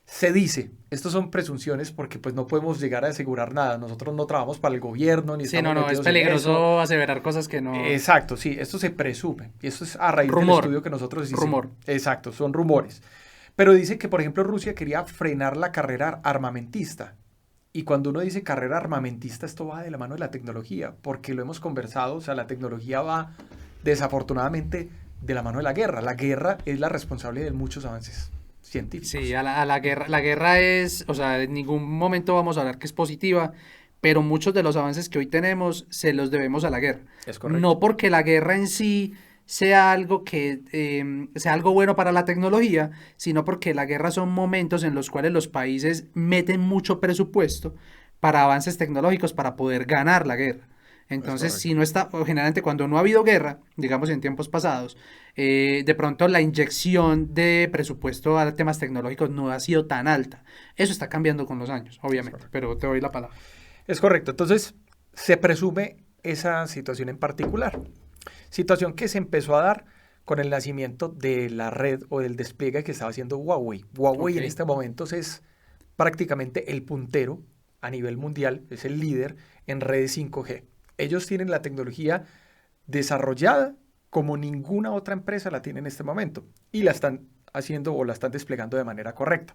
Se dice, estos son presunciones porque pues no podemos llegar a asegurar nada. Nosotros no trabajamos para el gobierno ni Sí, estamos no, no, es metidos en eso. peligroso aseverar cosas que no... Exacto, sí, esto se presume. Y esto es a raíz del Rumor, estudio que nosotros hicimos. rumor. Exacto, son rumores. Pero dice que, por ejemplo, Rusia quería frenar la carrera armamentista. Y cuando uno dice carrera armamentista, esto va de la mano de la tecnología, porque lo hemos conversado, o sea, la tecnología va desafortunadamente de la mano de la guerra. La guerra es la responsable de muchos avances Sí, científicos. a la guerra es, o sea, en ningún momento vamos a hablar que es positiva, pero muchos de los avances que hoy tenemos se los debemos a la guerra. Es correcto. No porque la guerra en sí sea algo que sea algo bueno para la tecnología, sino porque la guerra son momentos en los cuales los países meten mucho presupuesto para avances tecnológicos para poder ganar la guerra. Es Entonces, si correcto. no está, o generalmente cuando no ha habido guerra, digamos en tiempos pasados, de pronto la inyección de presupuesto a temas tecnológicos no ha sido tan alta. Eso está cambiando con los años, Es obviamente, correcto. pero te doy la palabra. Es correcto. Entonces, se presume esa situación en particular. Situación que se empezó a dar con el nacimiento de la red o del despliegue que estaba haciendo Huawei. Huawei Ok, en este momento es prácticamente el puntero a nivel mundial, es el líder en redes 5G. Ellos tienen la tecnología desarrollada como ninguna otra empresa la tiene en este momento y la están haciendo o la están desplegando de manera correcta.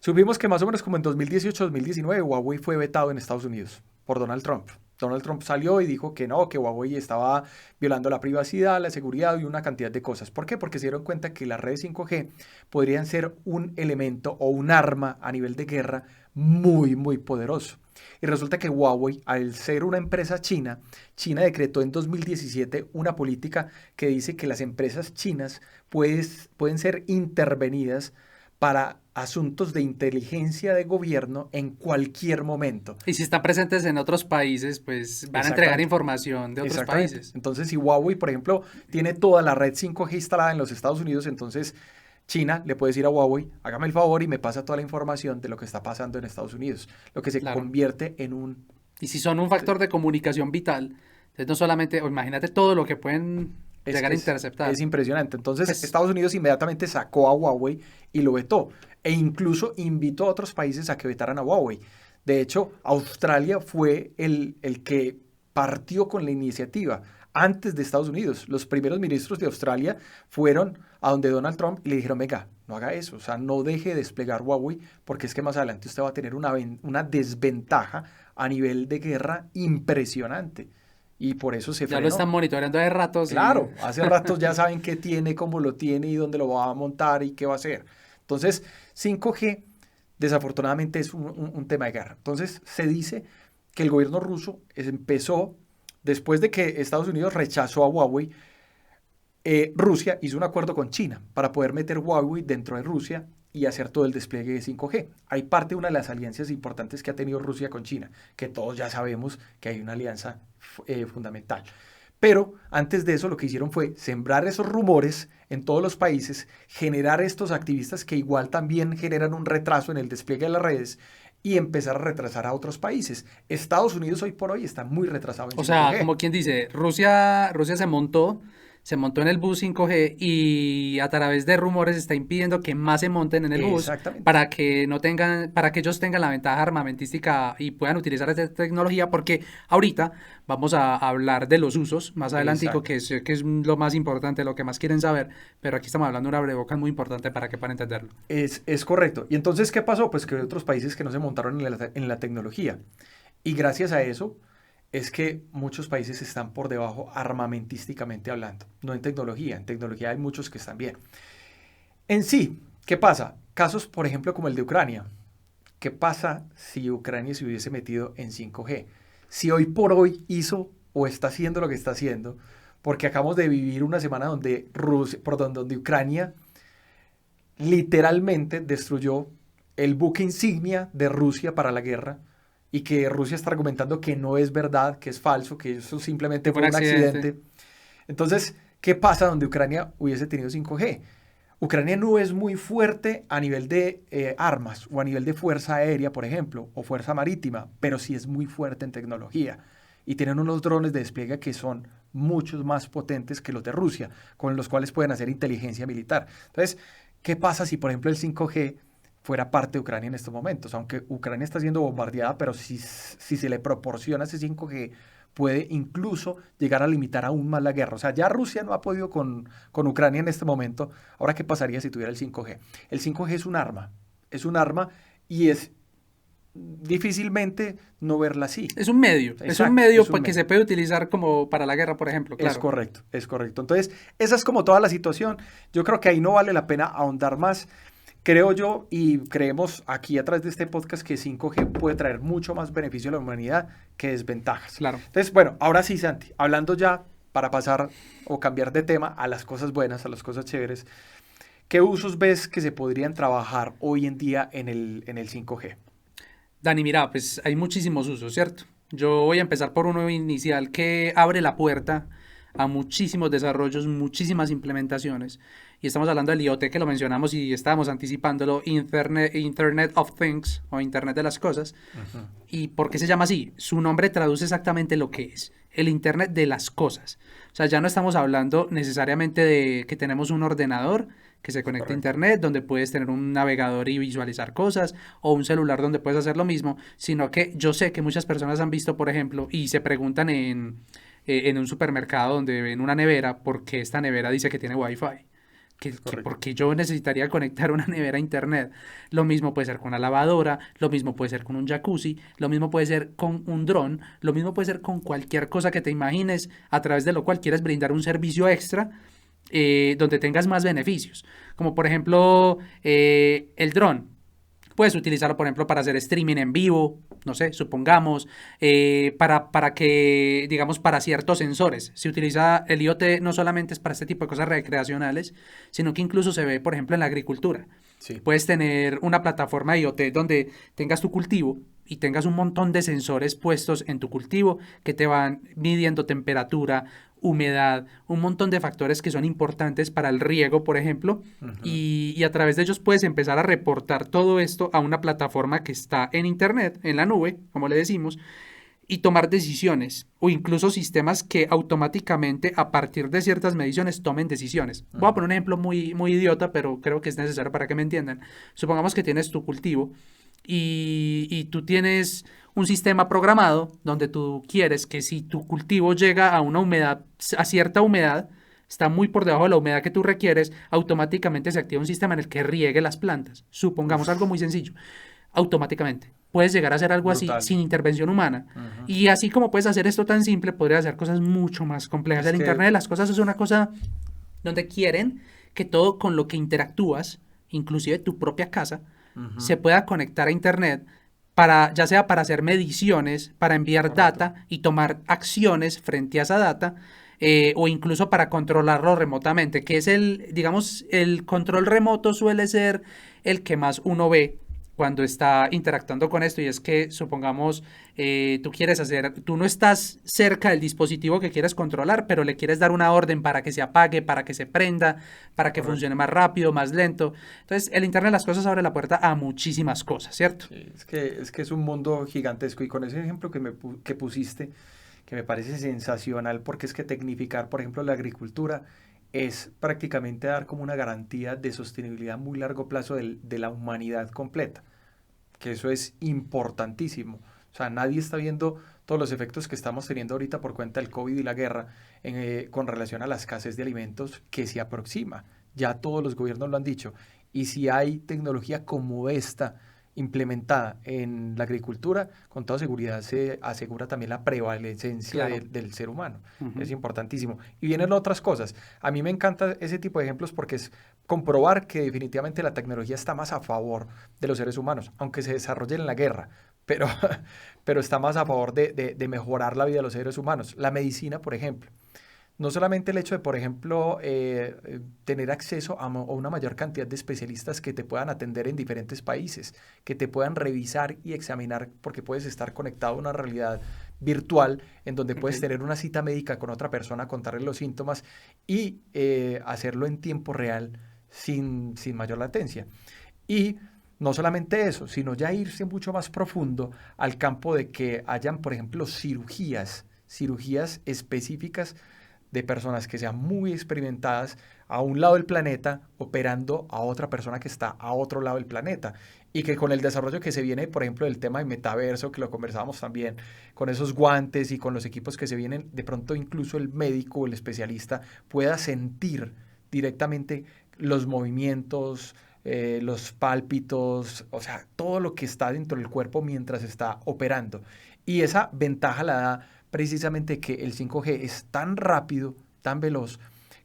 Supimos que más o menos como en 2018-2019 Huawei fue vetado en Estados Unidos por Donald Trump. Donald Trump salió y dijo que no, que Huawei estaba violando la privacidad, la seguridad y una cantidad de cosas. ¿Por qué? Porque se dieron cuenta que las redes 5G podrían ser un elemento o un arma a nivel de guerra muy, muy poderoso. Y resulta que Huawei, al ser una empresa china, China decretó en 2017 una política que dice que las empresas chinas pueden ser intervenidas para asuntos de inteligencia de gobierno en cualquier momento. Y si están presentes en otros países, pues van a entregar información de otros países. Entonces, si Huawei, por ejemplo, tiene toda la red 5G instalada en los Estados Unidos, entonces China le puede decir a Huawei, hágame el favor y me pasa toda la información de lo que está pasando en Estados Unidos, lo que se convierte en un... Y si son un factor de comunicación vital, entonces no solamente, imagínate todo lo que pueden llegar a interceptar. Es impresionante. Entonces, Estados Unidos inmediatamente sacó a Huawei y lo vetó. E incluso invitó a otros países a que vetaran a Huawei. De hecho, Australia fue el que partió con la iniciativa antes de Estados Unidos. Los primeros ministros de Australia fueron a donde Donald Trump y le dijeron, venga, no haga eso, o sea, no deje de desplegar Huawei, porque es que más adelante usted va a tener una desventaja a nivel de guerra impresionante. Y por eso se frenó. Ya lo están monitoreando hace ratos. Claro, hace ratos ya saben qué tiene, cómo lo tiene y dónde lo va a montar y qué va a hacer. Entonces, 5G desafortunadamente es un tema de guerra. Entonces, se dice que el gobierno ruso empezó, después de que Estados Unidos rechazó a Huawei, Rusia hizo un acuerdo con China para poder meter Huawei dentro de Rusia y hacer todo el despliegue de 5G. Hay parte de una de las alianzas importantes que ha tenido Rusia con China, que todos ya sabemos que hay una alianza fundamental. Pero antes de eso lo que hicieron fue sembrar esos rumores en todos los países, generar estos activistas que igual también generan un retraso en el despliegue de las redes y empezar a retrasar a otros países. Estados Unidos hoy por hoy está muy retrasado en 5G. O sea, como quien dice, Rusia se montó en el bus 5G y a través de rumores está impidiendo que más se monten en el bus para que ellos tengan la ventaja armamentística y puedan utilizar esta tecnología, porque ahorita vamos a hablar de los usos más adelantico, que es lo más importante, lo que más quieren saber, pero aquí estamos hablando de una abrebocas muy importante para que puedan entenderlo. Es correcto. Y entonces, ¿qué pasó? Pues que hay otros países que no se montaron en la tecnología. Y gracias a eso es que muchos países están por debajo armamentísticamente hablando, no en tecnología hay muchos que están bien. En sí, ¿qué pasa? Casos, por ejemplo, como el de Ucrania. ¿Qué pasa si Ucrania se hubiese metido en 5G? Si hoy por hoy hizo o está haciendo lo que está haciendo, porque acabamos de vivir una semana donde Ucrania literalmente destruyó el buque insignia de Rusia para la guerra, y que Rusia está argumentando que no es verdad, que es falso, que eso simplemente fue un accidente. Entonces, ¿qué pasa donde Ucrania hubiese tenido 5G? Ucrania no es muy fuerte a nivel de armas o a nivel de fuerza aérea, por ejemplo, o fuerza marítima, pero sí es muy fuerte en tecnología. Y tienen unos drones de despliegue que son muchos más potentes que los de Rusia, con los cuales pueden hacer inteligencia militar. Entonces, ¿qué pasa si, por ejemplo, el 5G fuera parte de Ucrania en estos momentos? Aunque Ucrania está siendo bombardeada, pero si se le proporciona ese 5G, puede incluso llegar a limitar aún más la guerra. O sea, ya Rusia no ha podido con Ucrania en este momento. Ahora, ¿qué pasaría si tuviera el 5G? El 5G es un arma y es difícilmente no verla así. Es un medio que se puede utilizar como para la guerra, por ejemplo. Claro. Es correcto. Entonces, esa es como toda la situación. Yo creo que ahí no vale la pena ahondar más. Creo yo y creemos aquí a través de este podcast que 5G puede traer mucho más beneficio a la humanidad que desventajas. Claro. Entonces, bueno, ahora sí, Santi, hablando ya para pasar o cambiar de tema a las cosas buenas, a las cosas chéveres, ¿qué usos ves que se podrían trabajar hoy en día en el 5G? Dani, mira, pues hay muchísimos usos, ¿cierto? Yo voy a empezar por uno inicial que abre la puerta a muchísimos desarrollos, muchísimas implementaciones. Y estamos hablando del IoT, que lo mencionamos y estábamos anticipándolo, Internet of Things o Internet de las Cosas. Uh-huh. ¿Y por qué se llama así? Su nombre traduce exactamente lo que es, el Internet de las Cosas. O sea, ya no estamos hablando necesariamente de que tenemos un ordenador que se conecta a Internet, donde puedes tener un navegador y visualizar cosas, o un celular donde puedes hacer lo mismo, sino que yo sé que muchas personas han visto, por ejemplo, y se preguntan en un supermercado donde ven una nevera, ¿por qué esta nevera dice que tiene Wi-Fi? Correcto. Porque yo necesitaría conectar una nevera a internet. Lo mismo puede ser con una lavadora, lo mismo puede ser con un jacuzzi, lo mismo puede ser con un dron, lo mismo puede ser con cualquier cosa que te imagines a través de lo cual quieras brindar un servicio extra donde tengas más beneficios. Como por ejemplo el dron. Puedes utilizarlo, por ejemplo, para hacer streaming en vivo, no sé, supongamos, para que, digamos, para ciertos sensores. Se utiliza el IoT no solamente es para este tipo de cosas recreacionales, sino que incluso se ve, por ejemplo, en la agricultura. Sí. Puedes tener una plataforma IoT donde tengas tu cultivo y tengas un montón de sensores puestos en tu cultivo que te van midiendo temperatura, humedad, un montón de factores que son importantes para el riego, por ejemplo, Ujú. y a través de ellos puedes empezar a reportar todo esto a una plataforma que está en internet, en la nube, como le decimos, y tomar decisiones o incluso sistemas que automáticamente a partir de ciertas mediciones tomen decisiones. Voy a Ujú. poner un ejemplo muy idiota, pero creo que es necesario para que me entiendan. Supongamos que tienes tu cultivo y tú tienes un sistema programado donde tú quieres que si tu cultivo llega a una humedad, a cierta humedad, está muy por debajo de la humedad que tú requieres, automáticamente se activa un sistema en el que riegue las plantas. Supongamos algo Uf, muy sencillo. Automáticamente. Puedes llegar a hacer algo así brutal. sin intervención humana. Ujú. Y así como puedes hacer esto tan simple, podrías hacer cosas mucho más complejas. Es El que Internet de las cosas es una cosa donde quieren que todo con lo que interactúas, inclusive tu propia casa, ujú. se pueda conectar a Internet para, ya sea para hacer mediciones, para enviar Correcto. data y tomar acciones frente a esa data, o incluso para controlarlo remotamente, que es el, digamos, el control remoto suele ser el que más uno ve cuando está interactuando con esto y es que supongamos tú quieres hacer, tú no estás cerca del dispositivo que quieres controlar, pero le quieres dar una orden para que se apague, para que se prenda, para que funcione Correcto. más rápido, más lento. Entonces, el Internet de las cosas abre la puerta a muchísimas cosas, ¿cierto? Sí, es que es un mundo gigantesco y con ese ejemplo que pusiste, que me parece sensacional, porque es que tecnificar, por ejemplo, la agricultura es prácticamente dar como una garantía de sostenibilidad a muy largo plazo de la humanidad completa, que eso es importantísimo. O sea, nadie está viendo todos los efectos que estamos teniendo ahorita por cuenta del COVID y la guerra con relación a la escasez de alimentos que se aproxima. Ya todos los gobiernos lo han dicho. Y si hay tecnología como esta implementada en la agricultura, con toda seguridad se asegura también la prevalecencia Claro. del ser humano. Es Ujú. importantísimo. Y vienen otras cosas. A mí me encanta ese tipo de ejemplos porque es comprobar que definitivamente la tecnología está más a favor de los seres humanos, aunque se desarrolle en la guerra, pero, pero está más a favor de mejorar la vida de los seres humanos. La medicina, por ejemplo. No solamente el hecho de, por ejemplo, tener acceso a una mayor cantidad de especialistas que te puedan atender en diferentes países, que te puedan revisar y examinar, porque puedes estar conectado a una realidad virtual en donde puedes Ok. tener una cita médica con otra persona, contarle los síntomas y hacerlo en tiempo real sin mayor latencia. Y no solamente eso, sino ya irse mucho más profundo al campo de que hayan, por ejemplo, cirugías específicas de personas que sean muy experimentadas a un lado del planeta operando a otra persona que está a otro lado del planeta. Y que con el desarrollo que se viene, por ejemplo, del tema de metaverso, que lo conversábamos también, con esos guantes y con los equipos que se vienen, de pronto incluso el médico o el especialista pueda sentir directamente los movimientos, los pálpitos, o sea, todo lo que está dentro del cuerpo mientras está operando. Y esa ventaja la da precisamente que el 5G es tan rápido, tan veloz,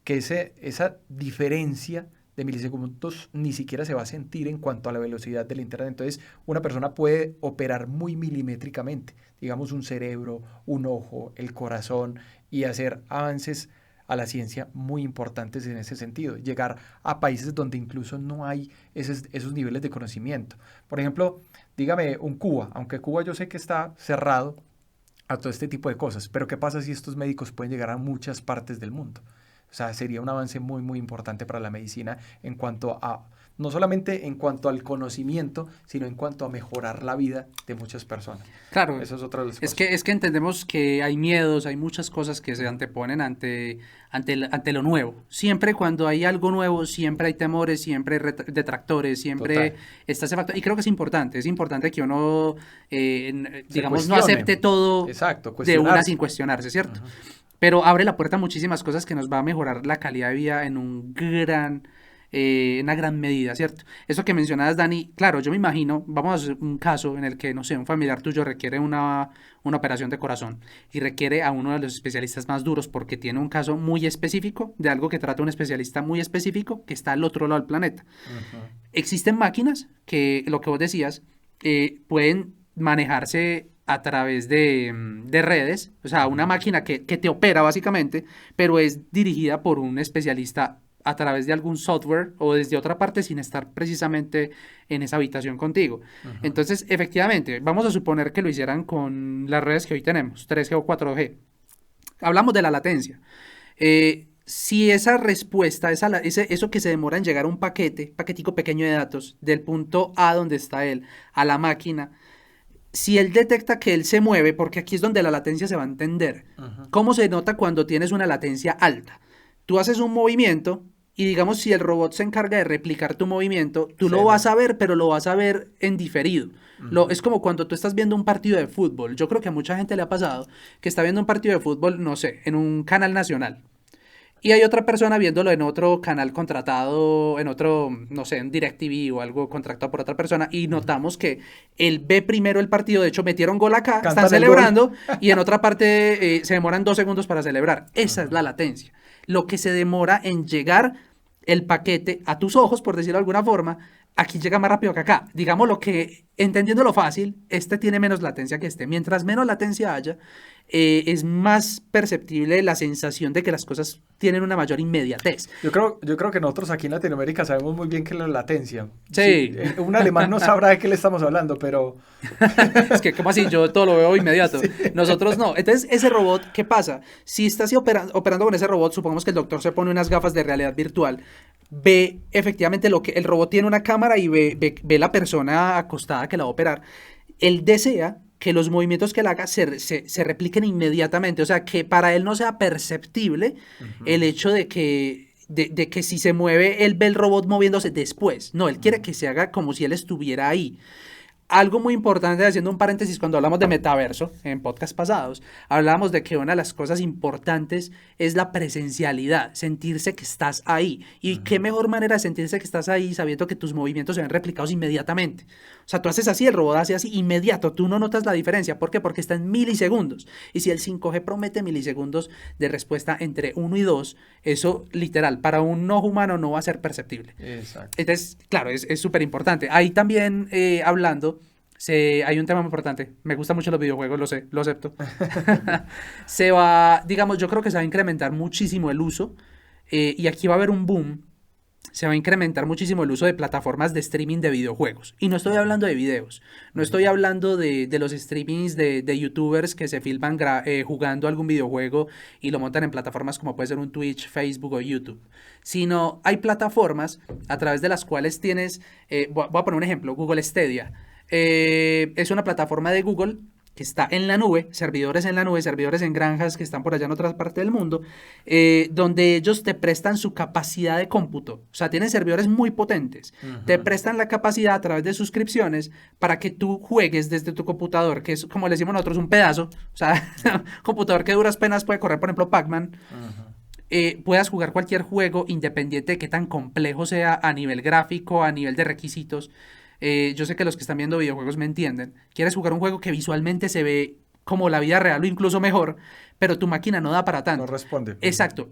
que esa diferencia de milisegundos ni siquiera se va a sentir en cuanto a la velocidad del Internet. Entonces, una persona puede operar muy milimétricamente, digamos un cerebro, un ojo, el corazón, y hacer avances a la ciencia muy importantes en ese sentido. Llegar a países donde incluso no hay esos niveles de conocimiento. Por ejemplo, dígame un Cuba, aunque Cuba yo sé que está cerrado a todo este tipo de cosas. Pero ¿qué pasa si estos médicos pueden llegar a muchas partes del mundo? O sea, sería un avance muy, muy importante para la medicina en cuanto a, no solamente en cuanto al conocimiento, sino en cuanto a mejorar la vida de muchas personas. Claro, Esa es otra de las cosas. es que entendemos que hay miedos, hay muchas cosas que se Ujú. anteponen ante lo nuevo. Siempre cuando hay algo nuevo, siempre hay temores, siempre hay detractores, siempre Total. está ese factor. Y creo que es importante que uno, Se digamos, no cuestione. acepte todo Exacto, de una cuestionarse. sin cuestionarse, ¿cierto? Ujú. pero abre la puerta a muchísimas cosas que nos va a mejorar la calidad de vida en una gran medida, ¿cierto? Eso que mencionabas, Dani, claro, yo me imagino, vamos a hacer un caso en el que, no sé, un familiar tuyo requiere una operación de corazón y requiere a uno de los especialistas más duros porque tiene un caso muy específico de algo que trata un especialista muy específico que está al otro lado del planeta. Ujú. Existen máquinas que, lo que vos decías, pueden manejarse a través de redes, o sea, una máquina que te opera básicamente, pero es dirigida por un especialista a través de algún software o desde otra parte sin estar precisamente en esa habitación contigo. Ujú. Entonces, efectivamente, vamos a suponer que lo hicieran con las redes que hoy tenemos, 3G o 4G. Hablamos de la latencia. Si esa respuesta, eso que se demora en llegar a un paquetico pequeño de datos, del punto A donde está él, a la máquina, si él detecta que él se mueve, porque aquí es donde la latencia se va a entender. Ujú. ¿Cómo se nota cuando tienes una latencia alta? Tú haces un movimiento y digamos si el robot se encarga de replicar tu movimiento, tú lo vas Cero. a ver, pero lo vas a ver en diferido. Ujú. Es como cuando tú estás viendo un partido de fútbol. Yo creo que a mucha gente le ha pasado que está viendo un partido de fútbol, no sé, en un canal nacional. Y hay otra persona viéndolo en otro canal contratado, en otro, no sé, en DirecTV o algo contratado por otra persona. Y Ujú. notamos que él ve primero el partido. De hecho, metieron gol acá, están Cantan el gol. celebrando. Y en otra parte se demoran 2 segundos para celebrar. Esa es Ujú. la latencia. Lo que se demora en llegar el paquete a tus ojos, por decirlo de alguna forma, aquí llega más rápido que acá. Digamos lo que, entendiendo lo fácil, este tiene menos latencia que este. Mientras menos latencia haya, es más perceptible la sensación de que las cosas tienen una mayor inmediatez. Yo creo que nosotros aquí en Latinoamérica sabemos muy bien qué es la latencia. Sí, Sí, un alemán no sabrá de qué le estamos hablando, pero es que como así, yo todo lo veo inmediato. sí. Nosotros no. Entonces, ese robot, ¿qué pasa? Si estás operando con ese robot, supongamos que el doctor se pone unas gafas de realidad virtual, ve efectivamente lo que el robot tiene una cámara y ve la persona acostada que la va a operar. Él desea que los movimientos que él haga se repliquen inmediatamente, o sea, que para él no sea perceptible el Ujú. hecho de que si se mueve, él ve el robot moviéndose después. No, él quiere Ujú. que se haga como si él estuviera ahí. Algo muy importante, haciendo un paréntesis, cuando hablamos de metaverso, en podcast pasados, hablábamos de que una de las cosas importantes es la presencialidad, sentirse que estás ahí. Y qué Ujú. mejor manera de sentirse que estás ahí sabiendo que tus movimientos se ven replicados inmediatamente. O sea, tú haces así, el robot hace así, inmediato, tú no notas la diferencia. ¿Por qué? Porque está en milisegundos. Y si el 5G promete milisegundos de respuesta entre 1 y 2, eso literal, para un no humano no va a ser perceptible. Exacto. Entonces, claro, es súper importante. Ahí también hablando, hay un tema muy importante. Me gustan mucho los videojuegos, lo sé, lo acepto. Digamos, yo creo que se va a incrementar muchísimo el uso y aquí va a haber un boom. Se va a incrementar muchísimo el uso de plataformas de streaming de videojuegos. Y no estoy Ujú. hablando de videos, no estoy Ujú. hablando de los streamings de youtubers que se filman jugando algún videojuego y lo montan en plataformas como puede ser un Twitch, Facebook o YouTube. Sino hay plataformas a través de las cuales tienes, voy a poner un ejemplo, Google Stadia. Es una plataforma de Google que está en la nube, servidores en granjas que están por allá en otras partes del mundo, donde ellos te prestan su capacidad de cómputo. O sea, tienen servidores muy potentes. Te Ujú. prestan la capacidad a través de suscripciones para que tú juegues desde tu computador, que es como le decimos nosotros, un pedazo. O sea, computador que duras penas puede correr, por ejemplo, Pac-Man. Ujú. Puedas jugar cualquier juego independiente de qué tan complejo sea a nivel gráfico, a nivel de requisitos. Yo sé que los que están viendo videojuegos me entienden. Quieres jugar un juego que visualmente se ve como la vida real o incluso mejor, pero tu máquina no da para No tanto. responde. Ujú. Exacto.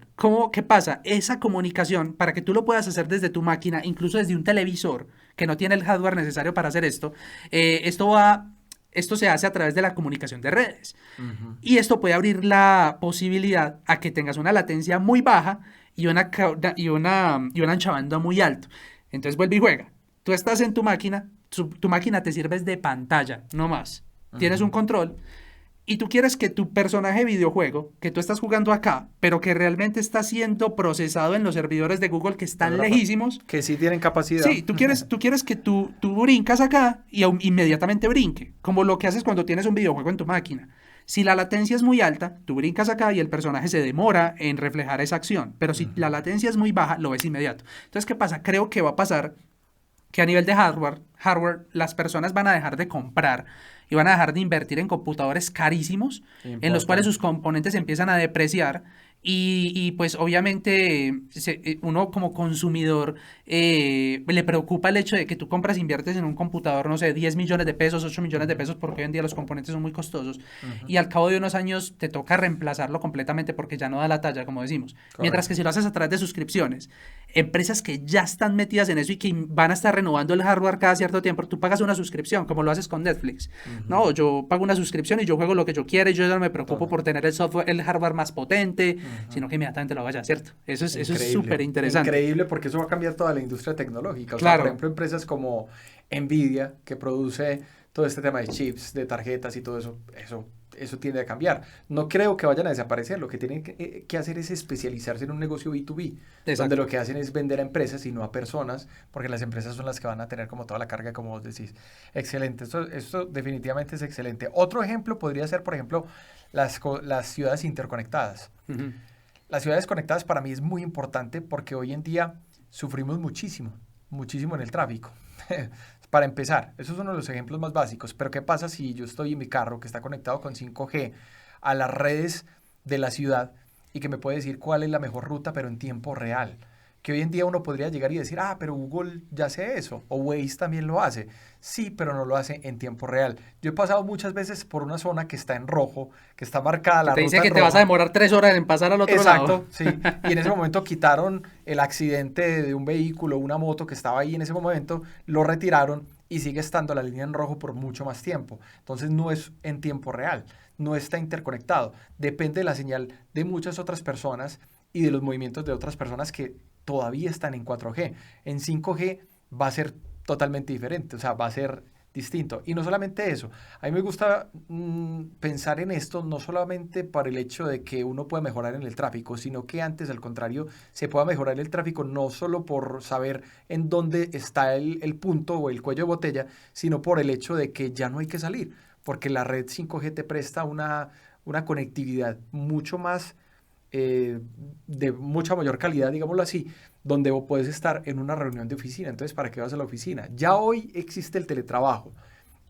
¿Qué pasa? Esa comunicación, para que tú lo puedas hacer desde tu máquina, incluso desde un televisor, que no tiene el hardware necesario para hacer esto, eh, esto va, esto se hace a través de la comunicación de redes. Ujú. Y esto puede abrir la posibilidad a que tengas una latencia muy baja y un ancho de banda muy alto. Entonces vuelve y juega. Tú estás en tu máquina, tu máquina te sirve de pantalla, no más. Tienes un Ujú. control y tú quieres que tu personaje de videojuego, que tú estás jugando acá, pero que realmente está siendo procesado en los servidores de Google que En están otra lejísimos. que sí tienen capacidad. Sí, tú quieres que tú brincas acá y inmediatamente brinque, como lo que haces cuando tienes un videojuego en tu máquina. Si la latencia es muy alta, tú brincas acá y el personaje se demora en reflejar esa acción. Pero si la Ujú. latencia es muy baja, lo ves inmediato. Entonces, ¿qué pasa? Creo que va a pasar que a nivel de hardware, las personas van a dejar de comprar y van a dejar de invertir en computadores carísimos, en los cuales sus Importante. componentes empiezan a depreciar y pues obviamente uno como consumidor le preocupa el hecho de que tú compras, inviertes en un computador, no sé, 10 millones de pesos, 8 millones de Ujú, pesos, porque hoy en día los componentes son muy costosos, ujú. y al cabo de unos años te toca reemplazarlo completamente porque ya no da la talla, como decimos. Mientras que Correcto. si lo haces a través de suscripciones, empresas que ya están metidas en eso y que van a estar renovando el hardware cada cierto tiempo, tú pagas una suscripción, como lo haces con Netflix. Ujú. No, yo pago una suscripción y yo juego lo que yo quiera y yo ya no me preocupo Todo. por tener el software, el hardware más potente, Ujú. sino que inmediatamente lo haga ya, ¿cierto? Eso es Increíble, súper interesante. increíble porque eso va a cambiar toda la industria tecnológica. O sea, por Claro, ejemplo, empresas como Nvidia, que produce todo este tema de chips, de tarjetas y todo eso, eso tiende a cambiar. No creo que vayan a desaparecer. Lo que tienen que hacer es especializarse en un negocio B2B, donde exacto. lo que hacen es vender a empresas y no a personas, porque las empresas son las que van a tener como toda la carga, como vos decís. Excelente, esto definitivamente es excelente. Otro ejemplo podría ser, por ejemplo, las ciudades interconectadas. Ujú. Las ciudades conectadas para mí es muy importante porque hoy en día sufrimos muchísimo, muchísimo en el tráfico. Para empezar, esos son uno de los ejemplos más básicos, pero ¿qué pasa si yo estoy en mi carro que está conectado con 5G a las redes de la ciudad y que me puede decir cuál es la mejor ruta, pero en tiempo real? Que hoy en día uno podría llegar y decir, ah, pero Google ya hace eso, o Waze también lo hace. Sí, pero no lo hace en tiempo real. Yo he pasado muchas veces por una zona que está en rojo, que está marcada Que la te dice ruta en que te vas a rojo. demorar 3 horas en pasar al otro lado. Exacto, sí. Y en ese momento quitaron el accidente de un vehículo, una moto que estaba ahí en ese momento, lo retiraron y sigue estando la línea en rojo por mucho más tiempo. Entonces no es en tiempo real, no está interconectado. Depende de la señal de muchas otras personas y de los movimientos de otras personas que todavía están en 4G. En 5G va a ser totalmente diferente, o sea, va a ser distinto. Y no solamente eso, a mí me gusta pensar en esto no solamente para el hecho de que uno pueda mejorar en el tráfico, sino que antes, al contrario, se pueda mejorar el tráfico no solo por saber en dónde está el punto o el cuello de botella, sino por el hecho de que ya no hay que salir, porque la red 5G te presta una conectividad mucho más de mucha mayor calidad, digámoslo así, donde vos puedes estar en una reunión de oficina. Entonces, ¿para qué vas a la oficina? Ya hoy existe el teletrabajo.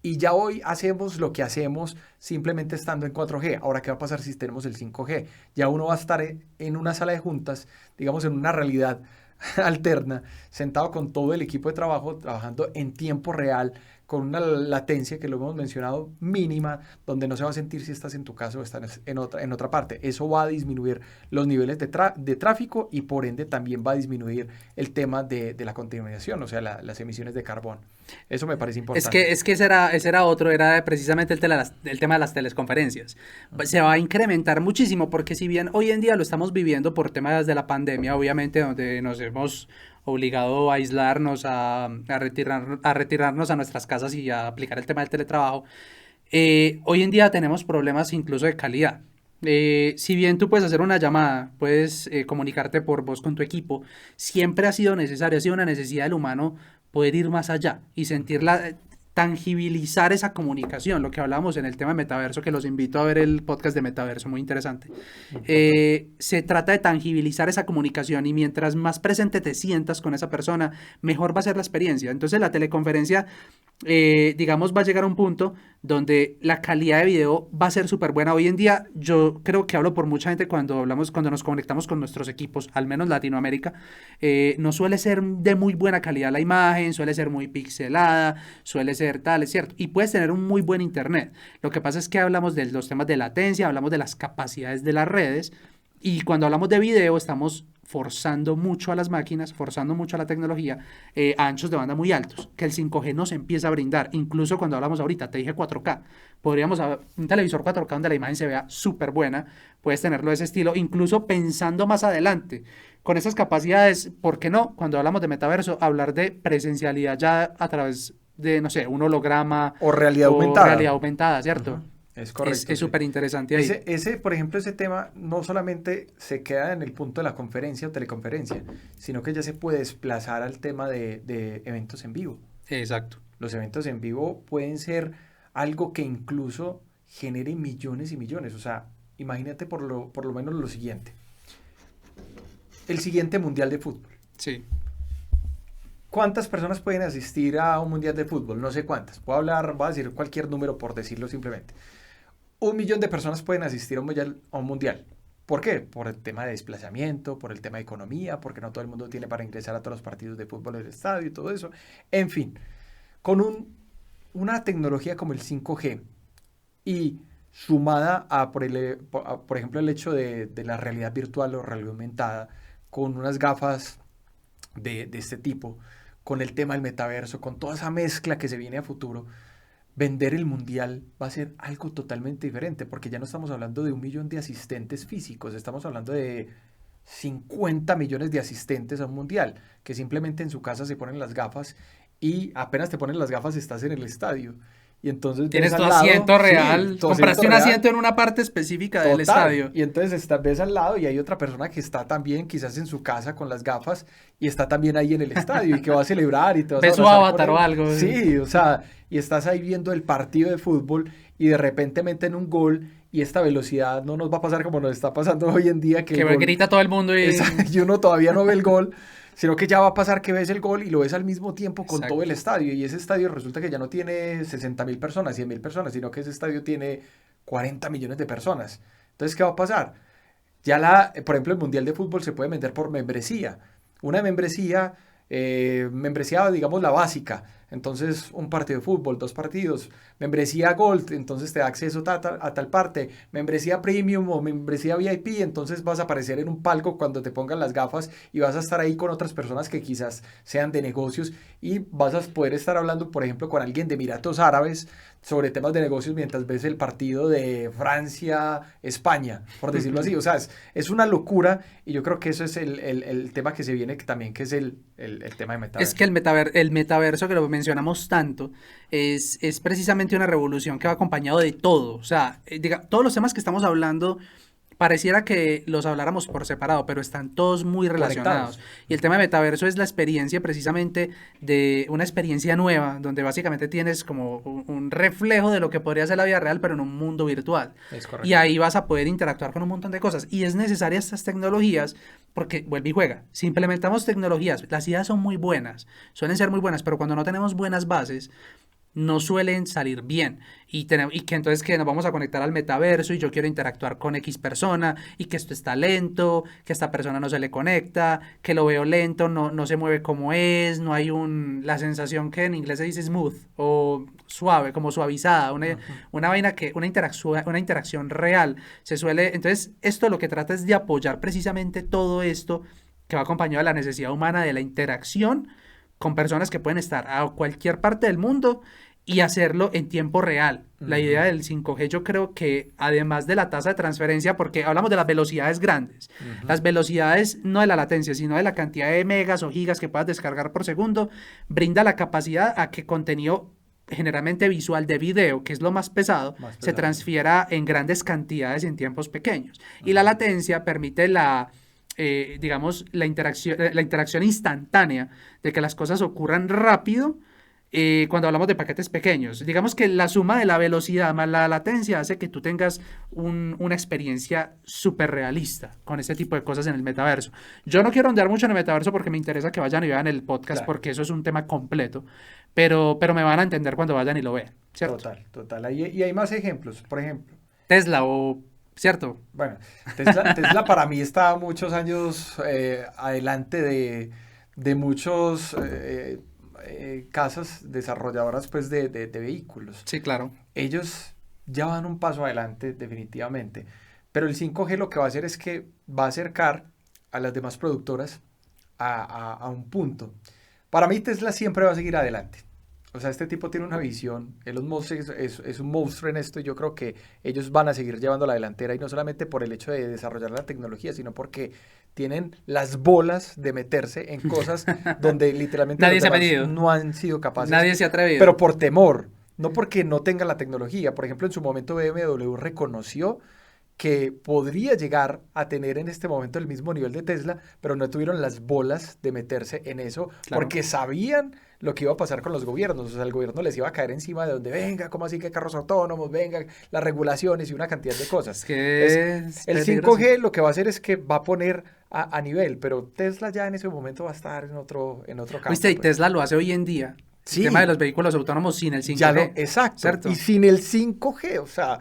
Y ya hoy hacemos lo que hacemos simplemente estando en 4G. Ahora, ¿qué va a pasar si tenemos el 5G? Ya uno va a estar en una sala de juntas, digamos en una realidad alterna, sentado con todo el equipo de trabajo, trabajando en tiempo real, con una latencia que lo hemos mencionado mínima, donde no se va a sentir si estás en tu casa o estás en otra parte. Eso va a disminuir los niveles de tráfico y por ende también va a disminuir el tema de la contaminación, o sea, las emisiones de carbón. Eso me parece Es importante. que, es que ese era otro, era precisamente el tema de las teleconferencias. Se va a incrementar muchísimo porque si bien hoy en día lo estamos viviendo por temas de la pandemia, obviamente donde nos hemos obligado a aislarnos, a retirarnos a nuestras casas y a aplicar el tema del teletrabajo, hoy en día tenemos problemas incluso de calidad. Si bien tú puedes hacer una llamada, puedes comunicarte por voz con tu equipo, siempre ha sido necesario, ha sido una necesidad del humano poder ir más allá y sentirla, tangibilizar esa comunicación, lo que hablábamos en el tema de metaverso, que los invito a ver el podcast de metaverso, muy interesante. Importante. Se trata de tangibilizar esa comunicación y mientras más presente te sientas con esa persona, mejor va a ser la experiencia. Entonces la teleconferencia, digamos, va a llegar a un punto donde la calidad de video va a ser súper buena. Hoy en día, yo creo que hablo por mucha gente cuando hablamos, cuando nos conectamos con nuestros equipos, al menos Latinoamérica, no suele ser de muy buena calidad la imagen, suele ser muy pixelada, suele ser tal, es cierto, y puedes tener un muy buen internet. Lo que pasa es que hablamos de los temas de latencia, hablamos de las capacidades de las redes, y cuando hablamos de video estamos forzando mucho a las máquinas, forzando mucho a la tecnología a anchos de banda muy altos, que el 5G nos empieza a brindar. Incluso cuando hablamos ahorita, te dije 4K, podríamos haber un televisor 4K donde la imagen se vea súper buena, puedes tenerlo de ese estilo, incluso pensando más adelante. Con esas capacidades, ¿por qué no? Cuando hablamos de metaverso, hablar de presencialidad ya a través de, no sé, un holograma O realidad o aumentada. realidad aumentada, ¿cierto? Ujú. Es Es correcto, es sí. súper interesante ahí. Por ejemplo, ese tema no solamente se queda en el punto de la conferencia o teleconferencia, sino que ya se puede desplazar al tema de eventos en vivo. Exacto. Los eventos en vivo pueden ser algo que incluso genere millones y millones. O sea, imagínate por lo menos lo siguiente. El siguiente mundial de fútbol. Sí. ¿Cuántas personas pueden asistir a un mundial de fútbol? No sé cuántas. Voy a decir cualquier número por decirlo simplemente. 1 millón de personas pueden asistir a un mundial. ¿Por qué? Por el tema de desplazamiento, por el tema de economía, porque no todo el mundo tiene para ingresar a todos los partidos de fútbol del estadio y todo eso. En fin, con una tecnología como el 5G y sumada por ejemplo, el hecho de la realidad virtual o realidad aumentada, con unas gafas de este tipo, con el tema del metaverso, con toda esa mezcla que se viene a futuro, vender el mundial va a ser algo totalmente diferente, porque ya no estamos hablando de 1 millón de asistentes físicos, estamos hablando de 50 millones de asistentes a un mundial, que simplemente en su casa se ponen las gafas y apenas te ponen las gafas estás en el estadio. Y entonces Tienes ves tu al lado, asiento sí, real, tu compraste asiento un real, asiento en una parte específica del total. estadio. Y entonces ves al lado y hay otra persona que está también quizás en su casa con las gafas y está también ahí en el estadio y que va a celebrar y te vas a Ves su abrazar con avatar él. o algo. Sí, o sea, y estás ahí viendo el partido de fútbol y de repente meten un gol y esta velocidad no nos va a pasar como nos está pasando hoy en día, que Que el gol, grita todo el mundo y... y uno todavía no ve el gol, sino que ya va a pasar que ves el gol y lo ves al mismo tiempo con todo el Exacto. estadio. Y ese estadio resulta que ya no tiene 60.000 personas, 100.000 personas, sino que ese estadio tiene 40 millones de personas. Entonces, ¿qué va a pasar? Por ejemplo, el Mundial de Fútbol se puede vender por membresía. Una membresía, digamos, la básica. Entonces, un partido de fútbol, 2 partidos. Membresía Gold, entonces te da acceso a tal parte. Membresía Premium o membresía VIP, entonces vas a aparecer en un palco cuando te pongan las gafas y vas a estar ahí con otras personas que quizás sean de negocios y vas a poder estar hablando, por ejemplo, con alguien de Emiratos Árabes sobre temas de negocios mientras ves el partido de Francia-España, por decirlo así. O sea, es una locura y yo creo que eso es el tema que se viene también, que es el tema de Es que metaverso. el metaverso que lo mencionamos tanto es precisamente una revolución que va acompañado de todo. O sea, todos los temas que estamos hablando pareciera que los habláramos por separado, pero están todos muy relacionados. Conectados. Y el tema de metaverso es la experiencia precisamente de una experiencia nueva, donde básicamente tienes como un reflejo de lo que podría ser la vida real, pero en un mundo virtual. Es Y correcto. ahí vas a poder interactuar con un montón de cosas. Y es necesaria estas tecnologías porque, vuelve y juega, si implementamos tecnologías, las ideas son muy buenas, suelen ser muy buenas, pero cuando no tenemos buenas bases, no suelen salir bien y que entonces que nos vamos a conectar al metaverso y yo quiero interactuar con X persona y que esto está lento, que esta persona no se le conecta, que lo veo lento, no se mueve como es, no hay la sensación que en inglés se dice smooth o suave, como suavizada, Ujú. una vaina una interacción real se suele, entonces esto lo que trata es de apoyar precisamente todo esto que va acompañado de la necesidad humana de la interacción con personas que pueden estar a cualquier parte del mundo y hacerlo en tiempo real. La Ujú. idea del 5G yo creo que además de la tasa de transferencia, porque hablamos de las velocidades grandes, Ujú. las velocidades no de la latencia, sino de la cantidad de megas o gigas que puedas descargar por segundo, brinda la capacidad a que contenido generalmente visual de video, que es lo más pesado, Más se pesado, sí. transfiera en grandes cantidades en tiempos pequeños. Y la latencia permite digamos, la interacción instantánea de que las cosas ocurran rápido cuando hablamos de paquetes pequeños. Digamos que la suma de la velocidad más la latencia hace que tú tengas una experiencia súper realista con este tipo de cosas en el metaverso. Yo no quiero ondear mucho en el metaverso porque me interesa que vayan y vean el podcast Claro. porque eso es un tema completo, pero me van a entender cuando vayan y lo vean, ¿cierto? Total, total. Y hay más ejemplos. Por ejemplo, Tesla o, ¿cierto? bueno, Tesla para mí está muchos años adelante de muchos casas desarrolladoras pues, de vehículos. Sí, claro. Ellos ya van un paso adelante definitivamente. Pero el 5G lo que va a hacer es que va a acercar a las demás productoras a un punto. Para mí Tesla siempre va a seguir adelante. O sea, este tipo tiene una visión. Elon Musk es un monstruo en esto y yo creo que ellos van a seguir llevando la delantera y no solamente por el hecho de desarrollar la tecnología, sino porque tienen las bolas de meterse en cosas donde literalmente los Nadie se ha demás pedido. no han sido capaces, Nadie se ha atrevido. pero por temor, no porque no tengan la tecnología. Por ejemplo, en su momento BMW reconoció que podría llegar a tener en este momento el mismo nivel de Tesla, pero no tuvieron las bolas de meterse en eso Claro. porque sabían lo que iba a pasar con los gobiernos. O sea, el gobierno les iba a caer encima de donde venga, ¿cómo así que carros autónomos? Venga, las regulaciones y una cantidad de cosas. Es que es El peligroso. 5G lo que va a hacer es que va a poner a nivel, pero Tesla ya en ese momento va a estar en otro campo, Viste, y pues. Tesla lo hace hoy en día. El tema de Sí, los vehículos autónomos sin el ya lo, 5G, exacto. Y ¿cierto? sin el 5G, o sea,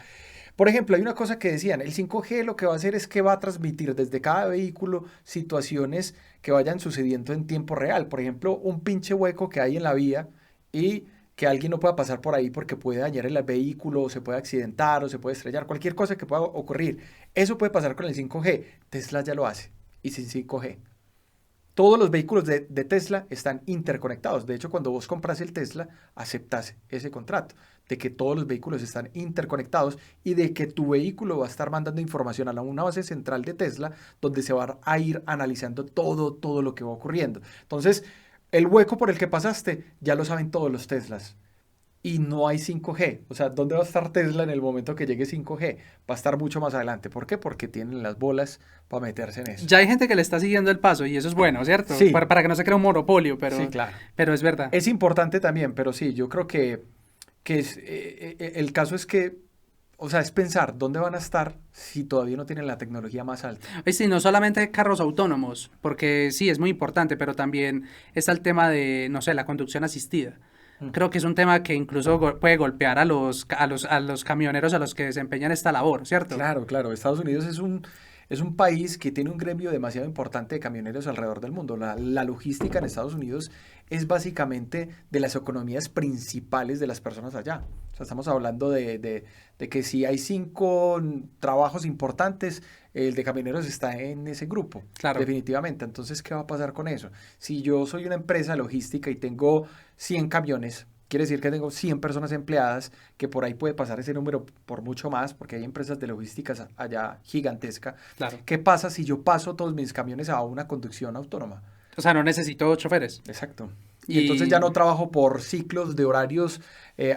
por ejemplo, hay una cosa que decían, el 5G lo que va a hacer es que va a transmitir desde cada vehículo situaciones que vayan sucediendo en tiempo real. Por ejemplo, un pinche hueco que hay en la vía y que alguien no pueda pasar por ahí porque puede dañar el vehículo, o se puede accidentar, o se puede estrellar, cualquier cosa que pueda ocurrir. Eso puede pasar con el 5G. Tesla ya lo hace, y sin 5G. Todos los vehículos de Tesla están interconectados. De hecho, cuando vos compras el Tesla, aceptas ese contrato de que todos los vehículos están interconectados y de que tu vehículo va a estar mandando información a una base central de Tesla donde se va a ir analizando todo lo que va ocurriendo. Entonces, el hueco por el que pasaste ya lo saben todos los Teslas y no hay 5G. O sea, ¿dónde va a estar Tesla en el momento que llegue 5G? Va a estar mucho más adelante. ¿Por qué? Porque tienen las bolas para meterse en eso. Ya hay gente que le está siguiendo el paso y eso es bueno, ¿cierto? Sí, Para que no se crea un monopolio, sí, claro. pero es verdad. Es importante también, pero sí, yo creo que el caso es que, o sea, es pensar dónde van a estar si todavía no tienen la tecnología más alta. Sí, no solamente carros autónomos, porque sí, es muy importante, pero también está el tema de, no sé, la conducción asistida. Mm. Creo que es un tema que incluso puede golpear a los camioneros a los que desempeñan esta labor, ¿cierto? Claro, claro. Estados Unidos es un país que tiene un gremio demasiado importante de camioneros alrededor del mundo. La logística en Estados Unidos es básicamente de las economías principales de las personas allá. O sea, estamos hablando de que si hay 5 trabajos importantes, el de camioneros está en ese grupo, Claro. definitivamente. Entonces, ¿qué va a pasar con eso? Si yo soy una empresa logística y tengo 100 camiones, quiere decir que tengo 100 personas empleadas, que por ahí puede pasar ese número por mucho más, porque hay empresas de logísticas allá gigantesca. Claro. ¿Qué pasa si yo paso todos mis camiones a una conducción autónoma? O sea, no necesito choferes. Exacto. Y entonces ya Y no trabajo por ciclos de horarios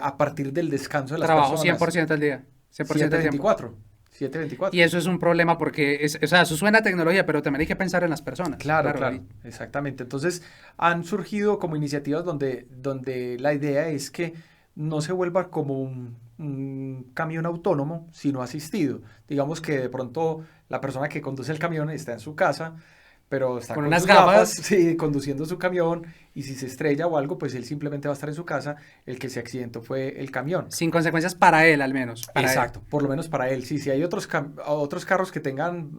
a partir del descanso de las trabajo personas. 100% al día, 100% del tiempo. 7/24. Y 7/24. eso es un problema porque, o sea, eso suena a tecnología, pero también hay que pensar en las personas. Claro, Claro, claro, exactamente. Entonces han surgido como iniciativas donde la idea es que no se vuelva como un camión autónomo, sino asistido. Digamos que de pronto la persona que conduce el camión está en su casa, pero está con con unas sus gafas, gafas. sí, conduciendo su camión, y si se estrella o algo, pues él simplemente va a estar en su casa. El que se accidentó fue el camión. Sin consecuencias para él, al menos. Para él. Exacto, por lo menos para él. Sí, si hay otros carros que tengan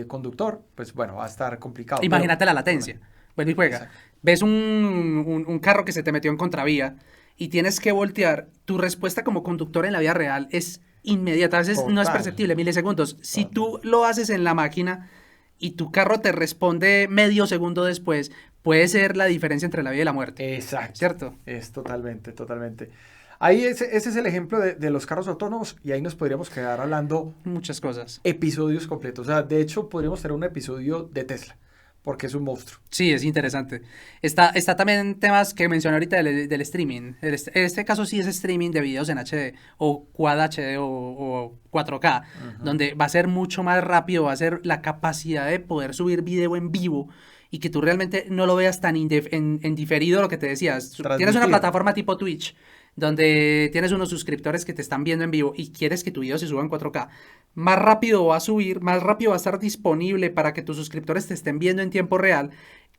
conductor, pues bueno, va a estar complicado, pero Imagínate la por lo menos. latencia. Vuelve y juega. Exacto. Ves un carro que se te metió en contravía y tienes que voltear. Tu respuesta como conductor en la vida real es inmediata. A veces no es Total, perceptible, milisegundos. Si total. tú lo haces en la máquina y tu carro te responde medio segundo después, puede ser la diferencia entre la vida y la muerte. Exacto. ¿Cierto? Es totalmente, totalmente. Ahí ese es el ejemplo de los carros autónomos y ahí nos podríamos quedar hablando Muchas cosas. episodios completos. O sea, de hecho, podríamos tener un episodio de Tesla, porque es un monstruo. Sí, es interesante. Está también temas que mencioné ahorita del streaming. En este caso sí es streaming de videos en HD o Quad HD o 4K, Ujú. donde va a ser mucho más rápido, va a ser la capacidad de poder subir video en vivo y que tú realmente no lo veas tan en diferido lo que te decías. Tienes una Transmitir. plataforma tipo Twitch, donde tienes unos suscriptores que te están viendo en vivo y quieres que tu video se suba en 4K. Más rápido va a subir, más rápido va a estar disponible para que tus suscriptores te estén viendo en tiempo real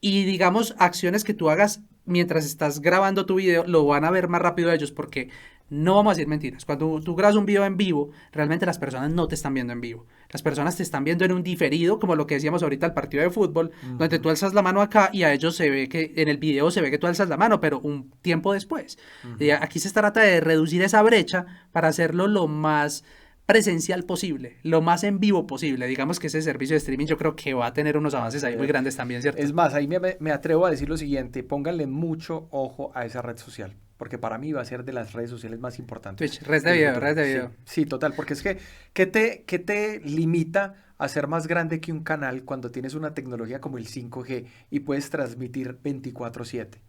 y digamos acciones que tú hagas mientras estás grabando tu video lo van a ver más rápido ellos porque no vamos a decir mentiras. Cuando tú grabas un video en vivo, realmente las personas no te están viendo en vivo. Las personas te están viendo en un diferido, como lo que decíamos ahorita al partido de fútbol, donde Ujú, tú alzas la mano acá y a ellos se ve que en el video se ve que tú alzas la mano, pero un tiempo después. ujú. Aquí se trata de reducir esa brecha para hacerlo lo más presencial posible, lo más en vivo posible. Digamos que ese servicio de streaming yo creo que va a tener unos avances ahí muy grandes también, ¿cierto? Es más, ahí me atrevo a decir lo siguiente, pónganle mucho ojo a esa red social, porque para mí va a ser de las redes sociales más importantes Twitch, red de del video, futuro. red de Sí, video. sí, total, porque es que, qué te limita a ser más grande que un canal cuando tienes una tecnología como el 5G y puedes transmitir 24/7?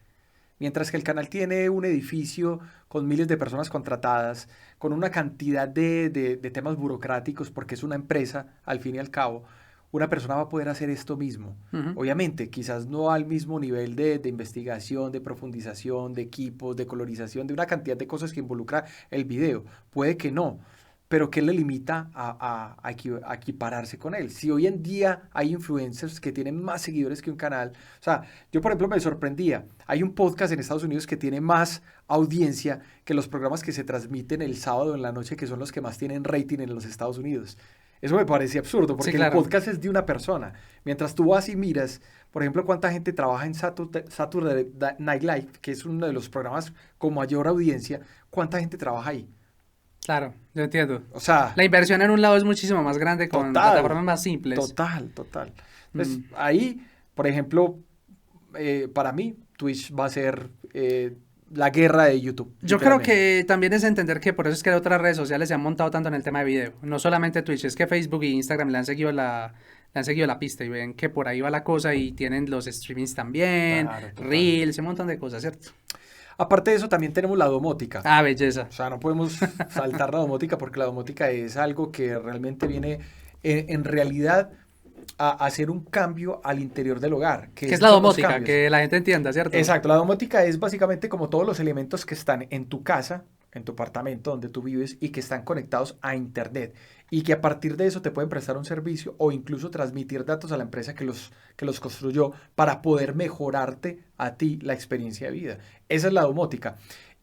Mientras que el canal tiene un edificio con miles de personas contratadas, con una cantidad de temas burocráticos, porque es una empresa, al fin y al cabo, una persona va a poder hacer esto mismo. Ujú. Obviamente, quizás no al mismo nivel de investigación, de profundización, de equipos, de colorización, de una cantidad de cosas que involucra el video. Puede que no, pero ¿qué le limita a equipararse con él? Si hoy en día hay influencers que tienen más seguidores que un canal, o sea, yo por ejemplo me sorprendía, hay un podcast en Estados Unidos que tiene más audiencia que los programas que se transmiten el sábado en la noche, que son los que más tienen rating en los Estados Unidos. Eso me parece absurdo, Sí, porque el claro. podcast es de una persona. Mientras tú vas y miras, por ejemplo, cuánta gente trabaja en Saturday Night Live, que es uno de los programas con mayor audiencia, cuánta gente trabaja ahí. Claro, yo entiendo. O sea, La inversión en un lado es muchísimo más grande con total, plataformas más simples. total. Entonces, Mm. ahí, por ejemplo, para mí, Twitch va a ser la guerra de YouTube, Yo creo literalmente. que también es entender que por eso es que otras redes sociales se han montado tanto en el tema de video. No solamente Twitch, es que Facebook y Instagram le han seguido la pista y ven que por ahí va la cosa y tienen los streamings también, Claro, total. Reels, un montón de cosas, ¿cierto? Aparte de eso, también tenemos la domótica. Ah, belleza. O sea, no podemos saltar la domótica porque la domótica es algo que realmente viene en realidad a hacer un cambio al interior del hogar. ¿Qué es esos la son los domótica? cambios. Que la gente entienda, ¿cierto? Exacto, la domótica es básicamente como todos los elementos que están en tu casa, en tu apartamento donde tú vives y que están conectados a internet y que a partir de eso te pueden prestar un servicio o incluso transmitir datos a la empresa que los construyó para poder mejorarte a ti la experiencia de vida. Esa es la domótica.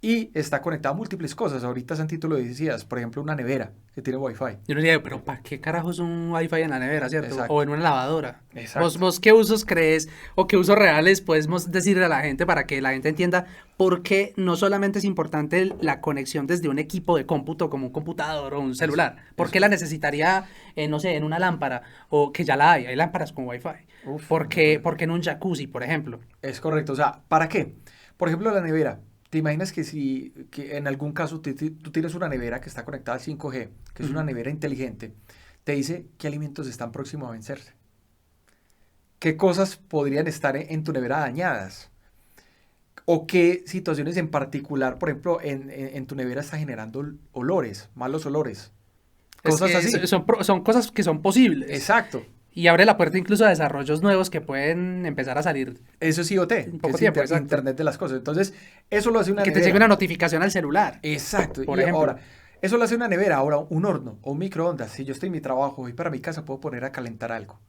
Y está conectada a múltiples cosas. Ahorita Santi tú lo decías, por ejemplo, una nevera que tiene Wi-Fi. Yo no diría, pero ¿para qué carajos un Wi-Fi en la nevera, cierto? Exacto. O en una lavadora. Exacto. ¿Vos qué usos crees o qué usos reales podemos decirle a la gente para que la gente entienda por qué no solamente es importante la conexión desde un equipo de cómputo como un computador o un celular? ¿Por qué la necesitaría, no sé, en una lámpara? O que ya la hay lámparas con Wi-Fi. Uf, ¿Por qué en un jacuzzi, por ejemplo? es correcto. O sea, ¿para qué? Por ejemplo, la nevera. ¿Te imaginas que si que en algún caso tú tienes una nevera que está conectada al 5G, que es una Ujú. nevera inteligente, te dice qué alimentos están próximos a vencerse? ¿Qué cosas podrían estar en tu nevera dañadas? ¿O qué situaciones en particular, por ejemplo, en tu nevera está generando olores, malos olores? Es Cosas que así. son cosas que son posibles. Exacto. Y abre la puerta incluso a desarrollos nuevos que pueden empezar a salir Eso es IoT, en que poco es tiempo, exacto. Internet de las cosas. Entonces, eso lo hace una Que te llegue nevera. una notificación al celular, Exacto. por Y ejemplo. ahora, eso lo hace una nevera. Ahora, un horno o un microondas. Si yo estoy en mi trabajo, voy para mi casa, puedo poner a calentar algo.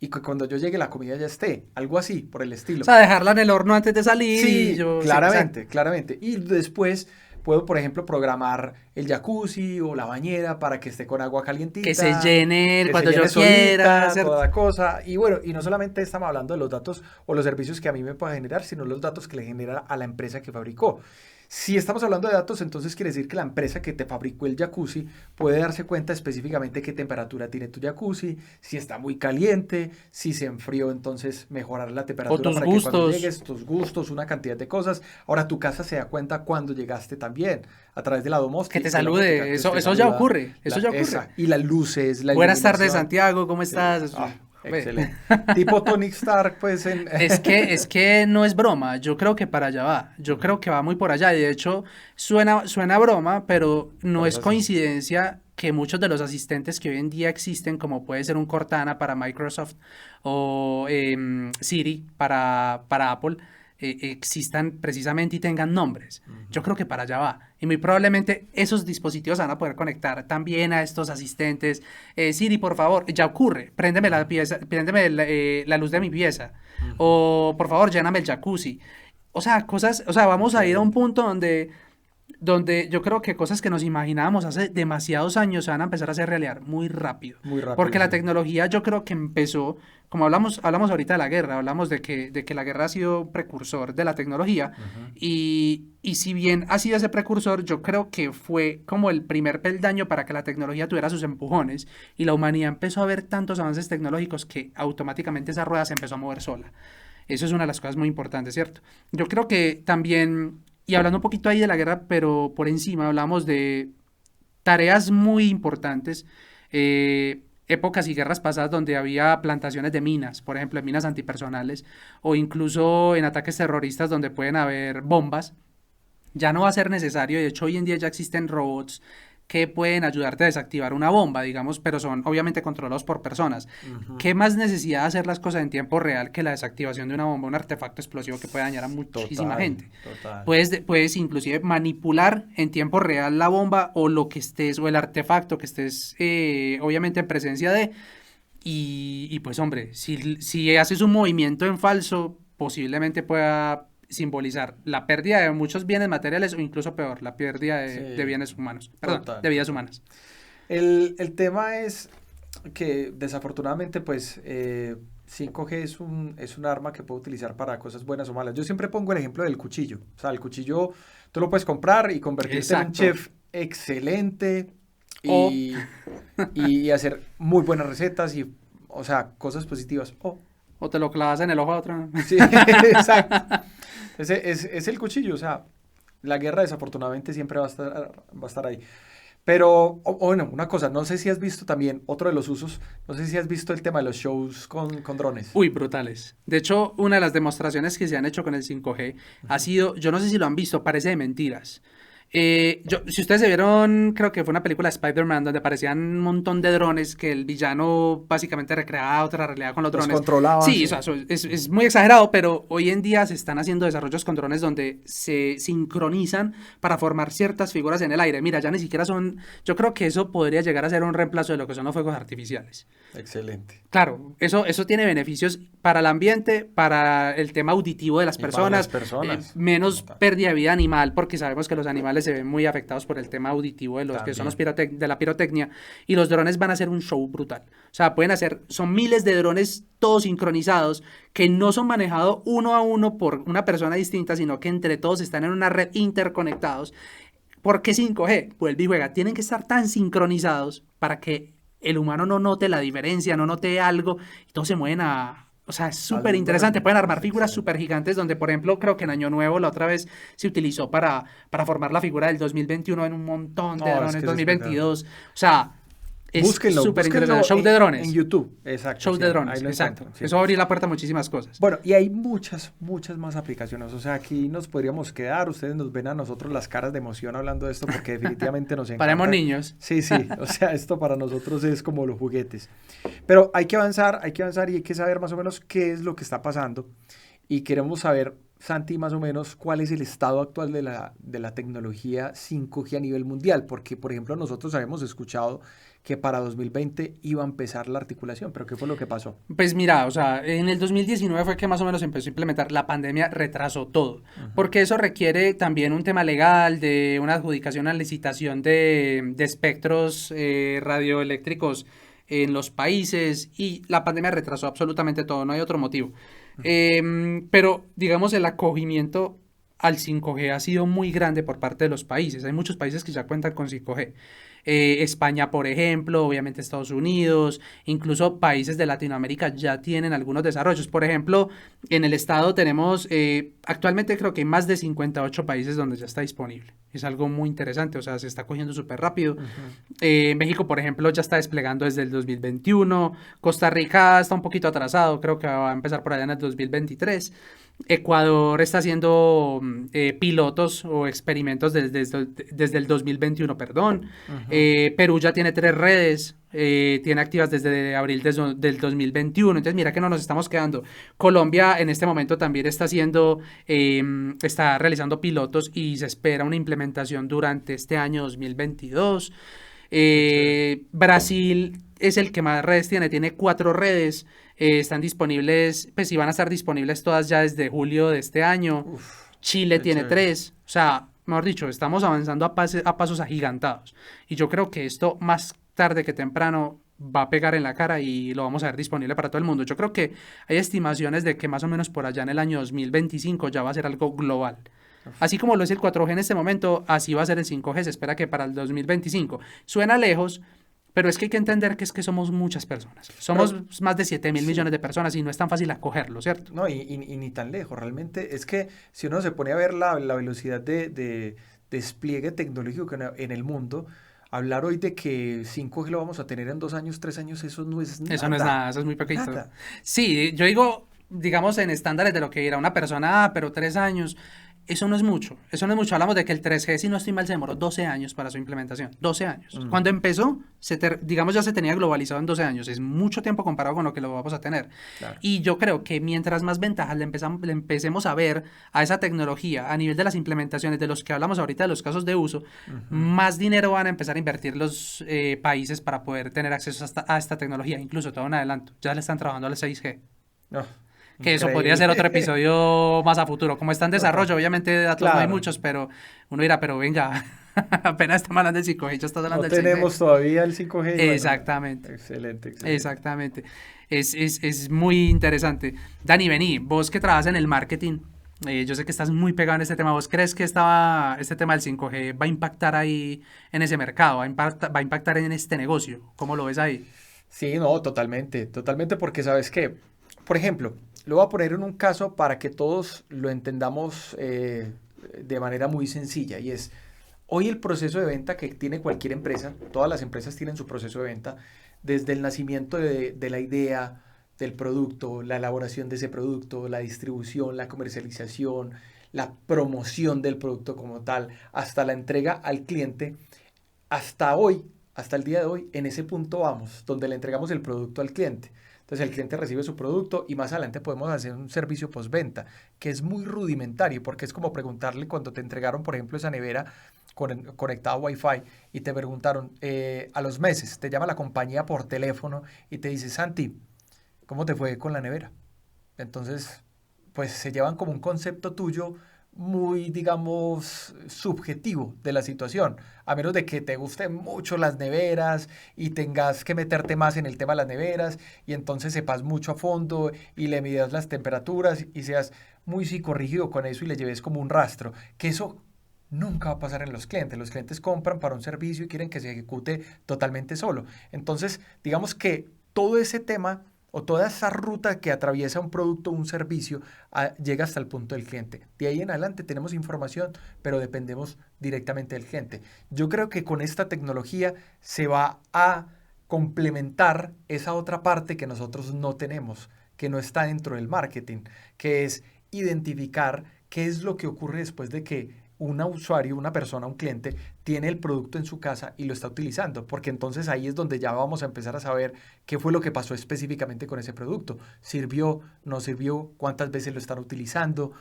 Y que cuando yo llegue la comida ya esté. Algo así, por el O estilo. sea, dejarla en el horno antes de salir y Sí, yo... Sí, claramente, claramente. Y después puedo, por ejemplo, programar el jacuzzi o la bañera para que esté con agua calientita. que se llene Que cuando se yo llene quiera, solita, ¿cierto? toda la cosa. Y bueno, y no solamente estamos hablando de los datos o los servicios que a mí me pueda generar, sino los datos que le genera a la empresa que fabricó. Si estamos hablando de datos, entonces quiere decir que la empresa que te fabricó el jacuzzi puede darse cuenta específicamente qué temperatura tiene tu jacuzzi, si está muy caliente, si se enfrió, entonces mejorar la O temperatura tus para que cuando gustos. llegues, tus gustos, una cantidad de cosas. Ahora tu casa se da cuenta cuando llegaste también, a través de la domótica. Que te de la domótica, salude, entonces eso, te eso ya saluda. ocurre, eso ya ocurre. Esa, y las luces, la Buenas tardes, iluminación. Santiago, ¿cómo Sí. estás? Ve. Excelente. Tipo Tony Stark, pues en... Es que no es broma, yo creo que para allá va, yo creo que va muy por allá y de hecho suena broma, pero no Pero es es así. coincidencia que muchos de los asistentes que hoy en día existen, como puede ser un Cortana para Microsoft o Siri para Apple, existan precisamente y tengan nombres. Yo creo que para allá va. Y muy probablemente esos dispositivos van a poder conectar también a estos asistentes. Siri, por favor, ya ocurre, préndeme préndeme la luz de mi pieza. O por favor, lléname el jacuzzi. O sea, vamos a ir a un punto donde yo creo que cosas que nos imaginábamos hace demasiados años se van a empezar a hacer realidad muy rápido. Muy rápido, Porque la sí. tecnología yo creo que empezó, como hablamos ahorita de la guerra, hablamos de que la guerra ha sido precursor de la tecnología y si bien ha sido ese precursor, yo creo que fue como el primer peldaño para que la tecnología tuviera sus empujones y la humanidad empezó a ver tantos avances tecnológicos que automáticamente esa rueda se empezó a mover sola. Eso es una de las cosas muy importantes, ¿cierto? Yo creo que también, y hablando un poquito ahí de la guerra, pero por encima hablamos de tareas muy importantes, épocas y guerras pasadas donde había plantaciones de minas, por ejemplo, en minas antipersonales, o incluso en ataques terroristas donde pueden haber bombas. Ya no va a ser necesario, de hecho hoy en día ya existen robots que pueden ayudarte a desactivar una bomba, digamos, pero son obviamente controlados por personas. ¿Qué más necesidad de hacer las cosas en tiempo real que la desactivación de una bomba, un artefacto explosivo que puede dañar a muchísima Total, gente? total. Puedes inclusive manipular en tiempo real la bomba o lo que estés, o el artefacto que estés, obviamente en presencia de, y pues hombre, si haces un movimiento en falso, posiblemente pueda simbolizar la pérdida de muchos bienes materiales o incluso peor, la pérdida de Sí, bienes humanos, perdón, total, de vidas total. humanas. El tema es que desafortunadamente pues 5G es un arma que puede utilizar para cosas buenas o malas. Yo siempre pongo el ejemplo del cuchillo. O sea, el cuchillo tú lo puedes comprar y convertirte en un Exacto. chef excelente O, y, y hacer muy buenas recetas y, o sea, cosas positivas. Oh, o te lo clavas en el ojo a otro. sí, exacto. Ese es el cuchillo. O sea, la guerra desafortunadamente siempre va a estar ahí. Pero, bueno, una cosa, no sé si has visto también otro de los usos, no sé si has visto el tema de los shows con drones. Uy, brutales. De hecho, una de las demostraciones que se han hecho con el 5G ha sido, yo no sé si lo han visto, parece de mentiras. Si ustedes se vieron, creo que fue una película de Spider-Man donde aparecían un montón de drones que el villano básicamente recreaba otra realidad con los Los drones. controlaban, Sí, o sí. sea, es muy exagerado, pero hoy en día se están haciendo desarrollos con drones donde se sincronizan para formar ciertas figuras en el aire. Mira, ya ni siquiera son, yo creo que eso podría llegar a ser un reemplazo de lo que son los fuegos artificiales. Excelente. Claro, eso tiene beneficios para el ambiente, para el tema auditivo de las Y para las personas, personas, menos como tal. pérdida de vida animal, porque sabemos que los animales se ven muy afectados por el tema auditivo de los que son los También. de la pirotecnia, y los drones van a hacer un show brutal. O sea, son miles de drones todos sincronizados que no son manejados uno a uno por una persona distinta, sino que entre todos están en una red interconectados. ¿Por qué 5G? Vuelve y juega. Tienen que estar tan sincronizados para que el humano no note la diferencia, no note algo, y todos se mueven a... O sea, es Al súper mundo interesante. real. Pueden armar Es figuras excelente. súper gigantes donde, por ejemplo, creo que en Año Nuevo la otra vez se utilizó para formar la figura del 2021 en un montón de No, es drones, que es espectacular. 2022. O sea, es Búsquenlo, súper interesante. búsquenlo Show de en drones. YouTube. Exacto, Show sí, de ahí drones, lo exacto. encuentran, sí. Eso va a abrir la puerta a muchísimas cosas. Bueno, y hay muchas, muchas más aplicaciones. O sea, aquí nos podríamos quedar. Ustedes nos ven a nosotros las caras de emoción hablando de esto porque definitivamente nos Paremos encanta. niños. Sí, sí. O sea, esto para nosotros es como los juguetes. Pero hay que avanzar y hay que saber más o menos qué es lo que está pasando. Y queremos saber, Santi, más o menos cuál es el estado actual de la tecnología 5G a nivel mundial. Porque, por ejemplo, nosotros habíamos escuchado que para 2020 iba a empezar la articulación. Pero ¿qué fue lo que pasó? Pues mira, o sea, en el 2019 fue que más o menos empezó a implementar, la pandemia retrasó todo, porque eso requiere también un tema legal de una adjudicación a licitación de espectros radioeléctricos en los países, y la pandemia retrasó absolutamente todo, no hay otro motivo. Pero digamos el acogimiento al 5G ha sido muy grande por parte de los países. Hay muchos países que ya cuentan con 5G. España, por ejemplo, obviamente Estados Unidos, incluso países de Latinoamérica ya tienen algunos desarrollos. Por ejemplo, en el estado tenemos, actualmente creo que hay más de 58 países donde ya está disponible. Es algo muy interesante, o sea, se está cogiendo súper rápido. México, por ejemplo, ya está desplegando desde el 2021. Costa Rica está un poquito atrasado, creo que va a empezar por allá en el 2023. Ecuador está haciendo pilotos o experimentos desde el 2021, perdón. Ujú. Perú ya tiene 3 redes, tiene activas desde abril del 2021. Entonces, mira que no nos estamos quedando. Colombia en este momento también está realizando pilotos y se espera una implementación durante este año 2022. Excelente. Brasil es el que más redes tiene 4 redes. Están disponibles, pues sí van a estar disponibles todas ya desde julio de este año. Uf, Chile qué tiene chévere. 3. O sea, mejor dicho, estamos avanzando a pasos agigantados. Y yo creo que esto más tarde que temprano va a pegar en la cara y lo vamos a ver disponible para todo el mundo. Yo creo que hay estimaciones de que más o menos por allá en el año 2025 ya va a ser algo global. Así como lo es el 4G en este momento, así va a ser el 5G. Se espera que para el 2025. Suena lejos, pero es que hay que entender que es que somos muchas personas. Somos Pero más de 7.000 millones sí, de personas y no es tan fácil acogerlo, ¿cierto? no, y ni tan lejos. Realmente es que si uno se pone a ver la velocidad de despliegue tecnológico en el mundo, hablar hoy de que 5G lo vamos a tener en 2 años, 3 años, eso no es Eso no es nada. nada, eso es muy pequeñito. Nada. Sí, yo digo, digamos, en estándares de lo que era una persona, pero 3 años. Eso no es mucho, eso no es mucho. Hablamos de que el 3G, si no estoy mal, se demoró 12 años para su implementación. 12 años. Cuando empezó, digamos, ya se tenía globalizado en 12 años. Es mucho tiempo comparado con lo que lo vamos a tener. Claro. Y yo creo que mientras más ventajas le empecemos a ver a esa tecnología a nivel de las implementaciones de los que hablamos ahorita, de los casos de uso, más dinero van a empezar a invertir los países para poder tener acceso a esta tecnología. Incluso todo un adelanto. Ya le están trabajando al 6G. No, Que eso increíble. podría ser otro episodio más a futuro. Como está en desarrollo, Total. obviamente de datos no hay Claro. muchos, pero uno dirá, pero venga, apenas estamos hablando del 5G, ya estás No hablando del 6G. tenemos todavía el 5G. Y bueno, Exactamente, excelente, excelente. exactamente. Es muy interesante. Dani, vení, vos que trabajas en el marketing, yo sé que estás muy pegado en este tema. ¿Vos crees que este tema del 5G va a impactar ahí en ese mercado? Va a impactar en este negocio? ¿Cómo lo ves ahí? Sí, no, totalmente, totalmente, porque sabes que, por ejemplo, lo voy a poner en un caso para que todos lo entendamos de manera muy sencilla, y es, hoy el proceso de venta que tiene cualquier empresa, todas las empresas tienen su proceso de venta, desde el nacimiento de la idea del producto, la elaboración de ese producto, la distribución, la comercialización, la promoción del producto como tal, hasta la entrega al cliente, hasta hoy, hasta el día de hoy, en ese punto vamos, donde le entregamos el producto al cliente. Entonces el cliente recibe su producto y más adelante podemos hacer un servicio postventa, que es muy rudimentario, porque es como preguntarle cuando te entregaron, por ejemplo, esa nevera conectada a Wi-Fi y te preguntaron a los meses, te llama la compañía por teléfono y te dice, Santi, ¿cómo te fue con la nevera? Entonces, pues se llevan como un concepto tuyo muy, digamos, subjetivo de la situación, a menos de que te gusten mucho las neveras y tengas que meterte más en el tema de las neveras y entonces sepas mucho a fondo y le midas las temperaturas y seas muy psicorrígido con eso y le lleves como un rastro, que eso nunca va a pasar en los clientes. Los clientes compran para un servicio y quieren que se ejecute totalmente solo. Entonces, digamos que todo ese tema o toda esa ruta que atraviesa un producto o un servicio llega hasta el punto del cliente. De ahí en adelante tenemos información, pero dependemos directamente del cliente. Yo creo que con esta tecnología se va a complementar esa otra parte que nosotros no tenemos, que no está dentro del marketing, que es identificar qué es lo que ocurre después de que un usuario, una persona, un cliente, tiene el producto en su casa y lo está utilizando, porque entonces ahí es donde ya vamos a empezar a saber qué fue lo que pasó específicamente con ese producto. ¿Sirvió? ¿No sirvió? ¿Cuántas veces lo están utilizando?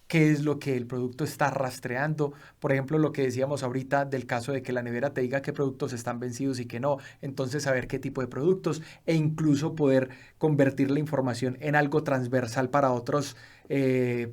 ¿Qué es lo que el producto está rastreando? Por ejemplo, lo que decíamos ahorita del caso de que la nevera te diga qué productos están vencidos y qué no. Entonces, saber qué tipo de productos e incluso poder convertir la información en algo transversal para otros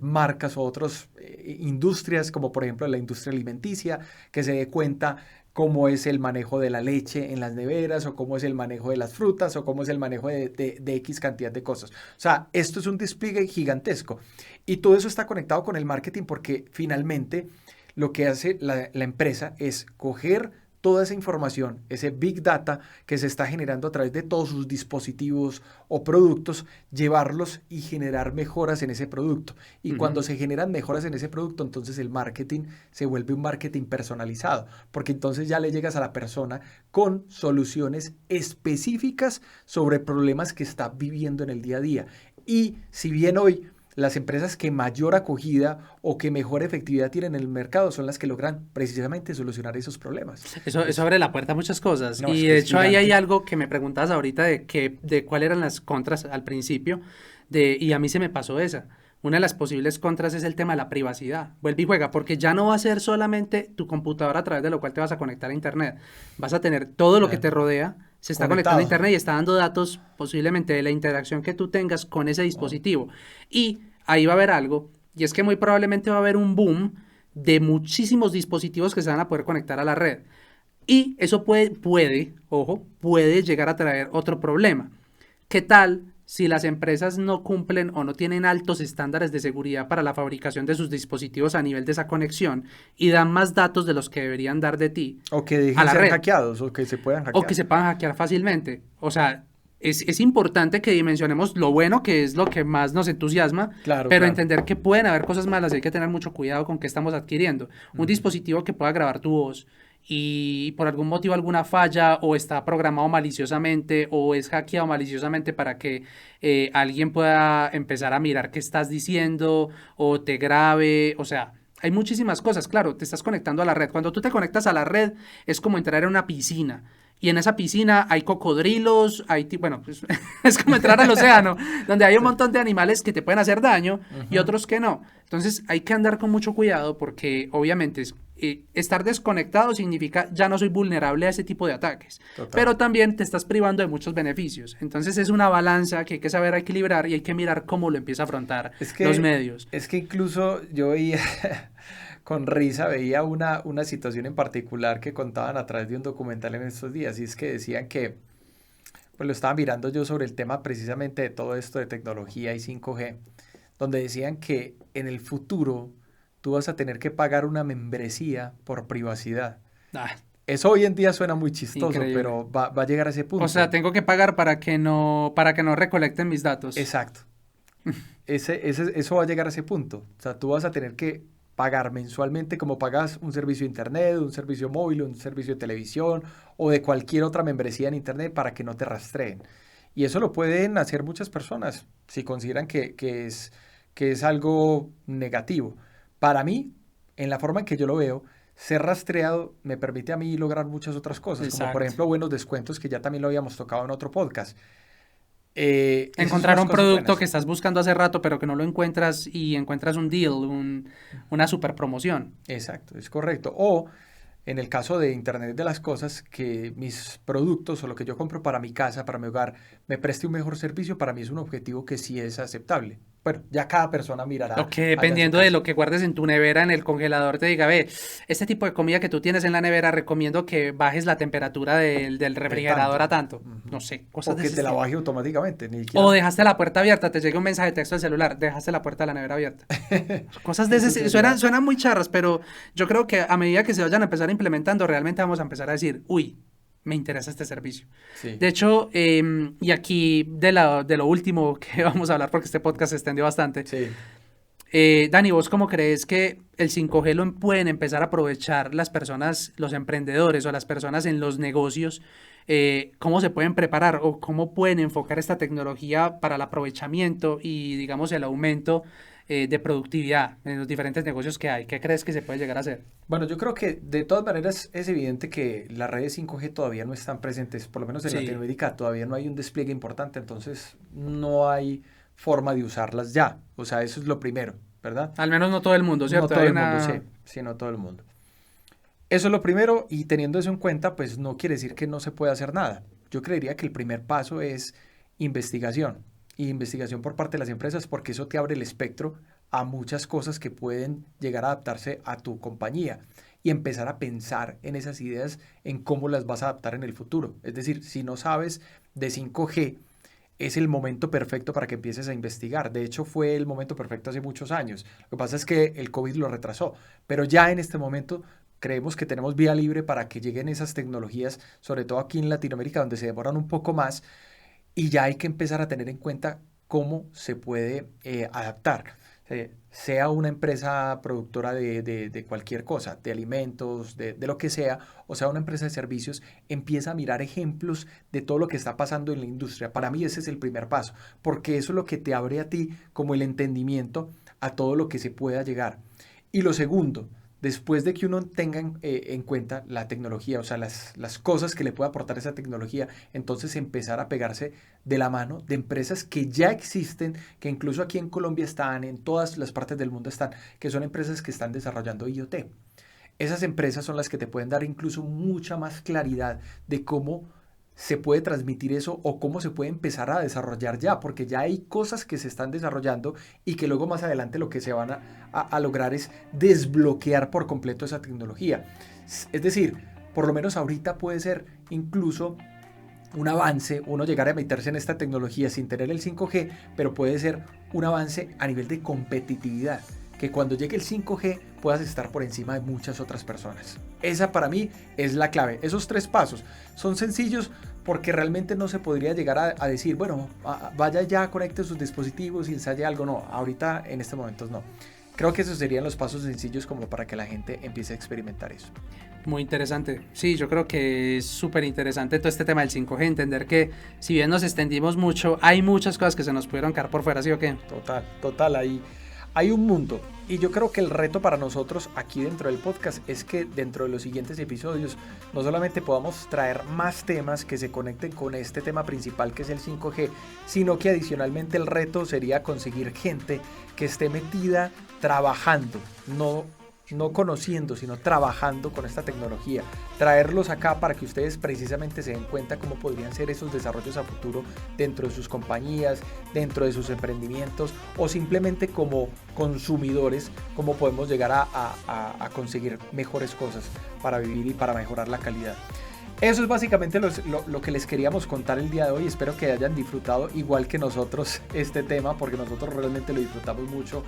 marcas o otras industrias, como por ejemplo la industria alimenticia, que se dé cuenta cómo es el manejo de la leche en las neveras, o cómo es el manejo de las frutas, o cómo es el manejo de X cantidad de cosas. O sea, esto es un despliegue gigantesco. Y todo eso está conectado con el marketing porque finalmente lo que hace la empresa es coger toda esa información, ese big data que se está generando a través de todos sus dispositivos o productos, llevarlos y generar mejoras en ese producto. Y cuando se generan mejoras en ese producto, entonces el marketing se vuelve un marketing personalizado, porque entonces ya le llegas a la persona con soluciones específicas sobre problemas que está viviendo en el día a día. Y si bien hoy las empresas que mayor acogida o que mejor efectividad tienen en el mercado son las que logran precisamente solucionar esos problemas. Eso abre la puerta a muchas cosas. No, es Y que de es hecho ahí hay gigante. algo que me preguntabas ahorita de cuáles eran las contras al principio, y a mí se me pasó esa. Una de las posibles contras es el tema de la privacidad. Vuelve y juega, porque ya no va a ser solamente tu computadora a través de lo cual te vas a conectar a internet. Vas a tener todo lo que te rodea, se está conectando a Conectado. internet y está dando datos posiblemente de la interacción que tú tengas con ese dispositivo. Y ahí va a haber algo, y es que muy probablemente va a haber un boom de muchísimos dispositivos que se van a poder conectar a la red. Y eso ojo, puede llegar a traer otro problema. ¿Qué tal si las empresas no cumplen o no tienen altos estándares de seguridad para la fabricación de sus dispositivos a nivel de esa conexión y dan más datos de los que deberían dar de ti O que a dejen la ser red? hackeados o que se puedan O que hackear. se puedan hackear fácilmente. O sea, es importante que dimensionemos lo bueno, que es lo que más nos entusiasma, Claro, pero claro. entender que pueden haber cosas malas y hay que tener mucho cuidado con qué estamos adquiriendo. Un dispositivo que pueda grabar tu voz y por algún motivo alguna falla o está programado maliciosamente o es hackeado maliciosamente para que alguien pueda empezar a mirar qué estás diciendo o te grabe, o sea, Hay muchísimas cosas, claro, te estás conectando a la red. Cuando tú te conectas a la red es como entrar en una piscina. Y en esa piscina hay cocodrilos, bueno, pues, es como entrar al océano, donde hay un montón de animales que te pueden hacer daño y otros que no. Entonces hay que andar con mucho cuidado porque obviamente estar desconectado significa ya no soy vulnerable a ese tipo de ataques. Total. Pero también te estás privando de muchos beneficios. Entonces es una balanza que hay que saber equilibrar y hay que mirar cómo lo empieza a afrontar los medios. Es que incluso yo veía, con risa, veía una situación en particular que contaban a través de un documental en estos días, y es que decían que, pues lo estaba mirando yo sobre el tema precisamente de todo esto de tecnología y 5G, donde decían que en el futuro tú vas a tener que pagar una membresía por privacidad. Ah, Eso hoy en día suena muy chistoso, increíble. pero va a llegar a ese punto. O sea, tengo que pagar para que no recolecten mis datos. Exacto. Eso va a llegar a ese punto. O sea, tú vas a tener que pagar mensualmente como pagas un servicio de internet, un servicio móvil, un servicio de televisión o de cualquier otra membresía en internet para que no te rastreen. Y eso lo pueden hacer muchas personas si consideran que es algo negativo. Para mí, en la forma en que yo lo veo, ser rastreado me permite a mí lograr muchas otras cosas, como por Exacto. ejemplo buenos descuentos que ya también lo habíamos tocado en otro podcast. Esas son Encontrar las un cosas producto buenas. que estás buscando hace rato, pero que no lo encuentras y encuentras un deal, una super promoción. Exacto, es correcto. O en el caso de Internet de las cosas, que mis productos o lo que yo compro para mi casa, para mi hogar, me preste un mejor servicio, para mí es un objetivo que sí es aceptable. Bueno, ya cada persona mirará O que allá en su dependiendo de casa. lo que guardes en tu nevera, en el congelador, te diga, ve, este tipo de comida que tú tienes en la nevera, recomiendo que bajes la temperatura del De refrigerador tanto. a tanto. Ujú. No sé, O cosas de que ese te la estilo. baje automáticamente, ni O siquiera. dejaste la puerta abierta, te llega un mensaje de texto al celular, dejaste la puerta de la nevera abierta. Cosas de Eso ese, suenan, sería. suenan muy charras, pero yo creo que a medida que se vayan a empezar implementando, realmente vamos a empezar a decir, uy, me interesa este servicio. Sí, De hecho, y aquí de lo último que vamos a hablar, porque este podcast se extendió bastante, sí. Dani, ¿vos cómo crees que el 5G lo pueden empezar a aprovechar las personas, los emprendedores o las personas en los negocios? ¿Cómo se pueden preparar o cómo pueden enfocar esta tecnología para el aprovechamiento y, digamos, el aumento de productividad en los diferentes negocios que hay? ¿Qué crees que se puede llegar a hacer? Bueno, yo creo que de todas maneras es evidente que las redes 5G todavía no están presentes, por lo menos en Sí, Latinoamérica todavía no hay un despliegue importante, entonces no hay forma de usarlas ya. O sea, eso es lo primero, ¿verdad? al menos no todo el mundo, No ¿cierto? todo Hay el mundo, sí, una... sí, no todo el mundo. Eso es lo primero y teniendo eso en cuenta, pues no quiere decir que no se pueda hacer nada. Yo creería que el primer paso es investigación y investigación por parte de las empresas porque eso te abre el espectro a muchas cosas que pueden llegar a adaptarse a tu compañía y empezar a pensar en esas ideas, en cómo las vas a adaptar en el futuro. Es decir, si no sabes de 5G, es el momento perfecto para que empieces a investigar. De hecho, fue el momento perfecto hace muchos años. Lo que pasa es que el COVID lo retrasó, pero ya en este momento creemos que tenemos vía libre para que lleguen esas tecnologías, sobre todo aquí en Latinoamérica, donde se demoran un poco más, y ya hay que empezar a tener en cuenta cómo se puede adaptar. Sea una empresa productora de cualquier cosa, de alimentos, de lo que sea, o sea una empresa de servicios, empieza a mirar ejemplos de todo lo que está pasando en la industria. Para mí ese es el primer paso, porque eso es lo que te abre a ti como el entendimiento a todo lo que se pueda llegar. Y lo segundo, después de que uno tenga en cuenta la tecnología, o sea, las cosas que le puede aportar esa tecnología, entonces empezar a pegarse de la mano de empresas que ya existen, que incluso aquí en Colombia están, en todas las partes del mundo están, que son empresas que están desarrollando IoT. Esas empresas son las que te pueden dar incluso mucha más claridad de cómo se puede transmitir eso o cómo se puede empezar a desarrollar ya, porque ya hay cosas que se están desarrollando y que luego más adelante lo que se van a lograr es desbloquear por completo esa tecnología. Es decir, por lo menos ahorita puede ser incluso un avance, uno llegar a meterse en esta tecnología sin tener el 5G, pero puede ser un avance a nivel de competitividad, que cuando llegue el 5G puedas estar por encima de muchas otras personas. Esa para mí es la clave. Esos tres pasos son sencillos porque realmente no se podría llegar a decir, bueno, vaya ya, conecte sus dispositivos y ensaye algo. No, ahorita en este momento no. Creo que esos serían los pasos sencillos como para que la gente empiece a experimentar eso. Muy interesante. Sí, yo creo que es súper interesante todo este tema del 5G, entender que si bien nos extendimos mucho, hay muchas cosas que se nos pudieron quedar por fuera, ¿sí o qué? Total, total. Hay un mundo y yo creo que el reto para nosotros aquí dentro del podcast es que dentro de los siguientes episodios no solamente podamos traer más temas que se conecten con este tema principal que es el 5G, sino que adicionalmente el reto sería conseguir gente que esté metida trabajando, no conociendo, sino trabajando con esta tecnología, traerlos acá para que ustedes precisamente se den cuenta cómo podrían ser esos desarrollos a futuro dentro de sus compañías, dentro de sus emprendimientos o simplemente como consumidores, cómo podemos llegar a conseguir mejores cosas para vivir y para mejorar la calidad. Eso es básicamente lo que les queríamos contar el día de hoy. Espero que hayan disfrutado igual que nosotros este tema, porque nosotros realmente lo disfrutamos mucho,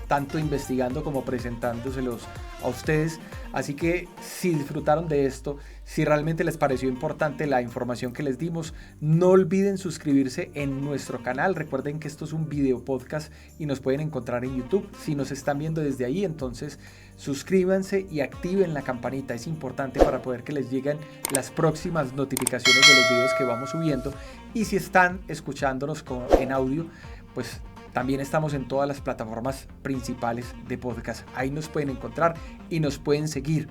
tanto investigando como presentándoselos a ustedes. Así que si disfrutaron de esto, si realmente les pareció importante la información que les dimos, no olviden suscribirse en nuestro canal. Recuerden que esto es un video podcast y nos pueden encontrar en YouTube. Si nos están viendo desde ahí, entonces suscríbanse y activen la campanita. Es importante para poder que les lleguen las próximas notificaciones de los videos que vamos subiendo. Y si están escuchándonos en audio, pues también estamos en todas las plataformas principales de podcast. Ahí nos pueden encontrar y nos pueden seguir.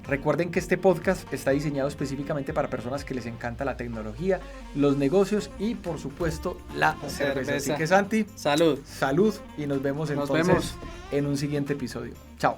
Recuerden que este podcast está diseñado específicamente para personas que les encanta la tecnología, los negocios y por supuesto la cerveza. Así que Santi, salud. Salud y nos vemos entonces en un siguiente episodio. Chao.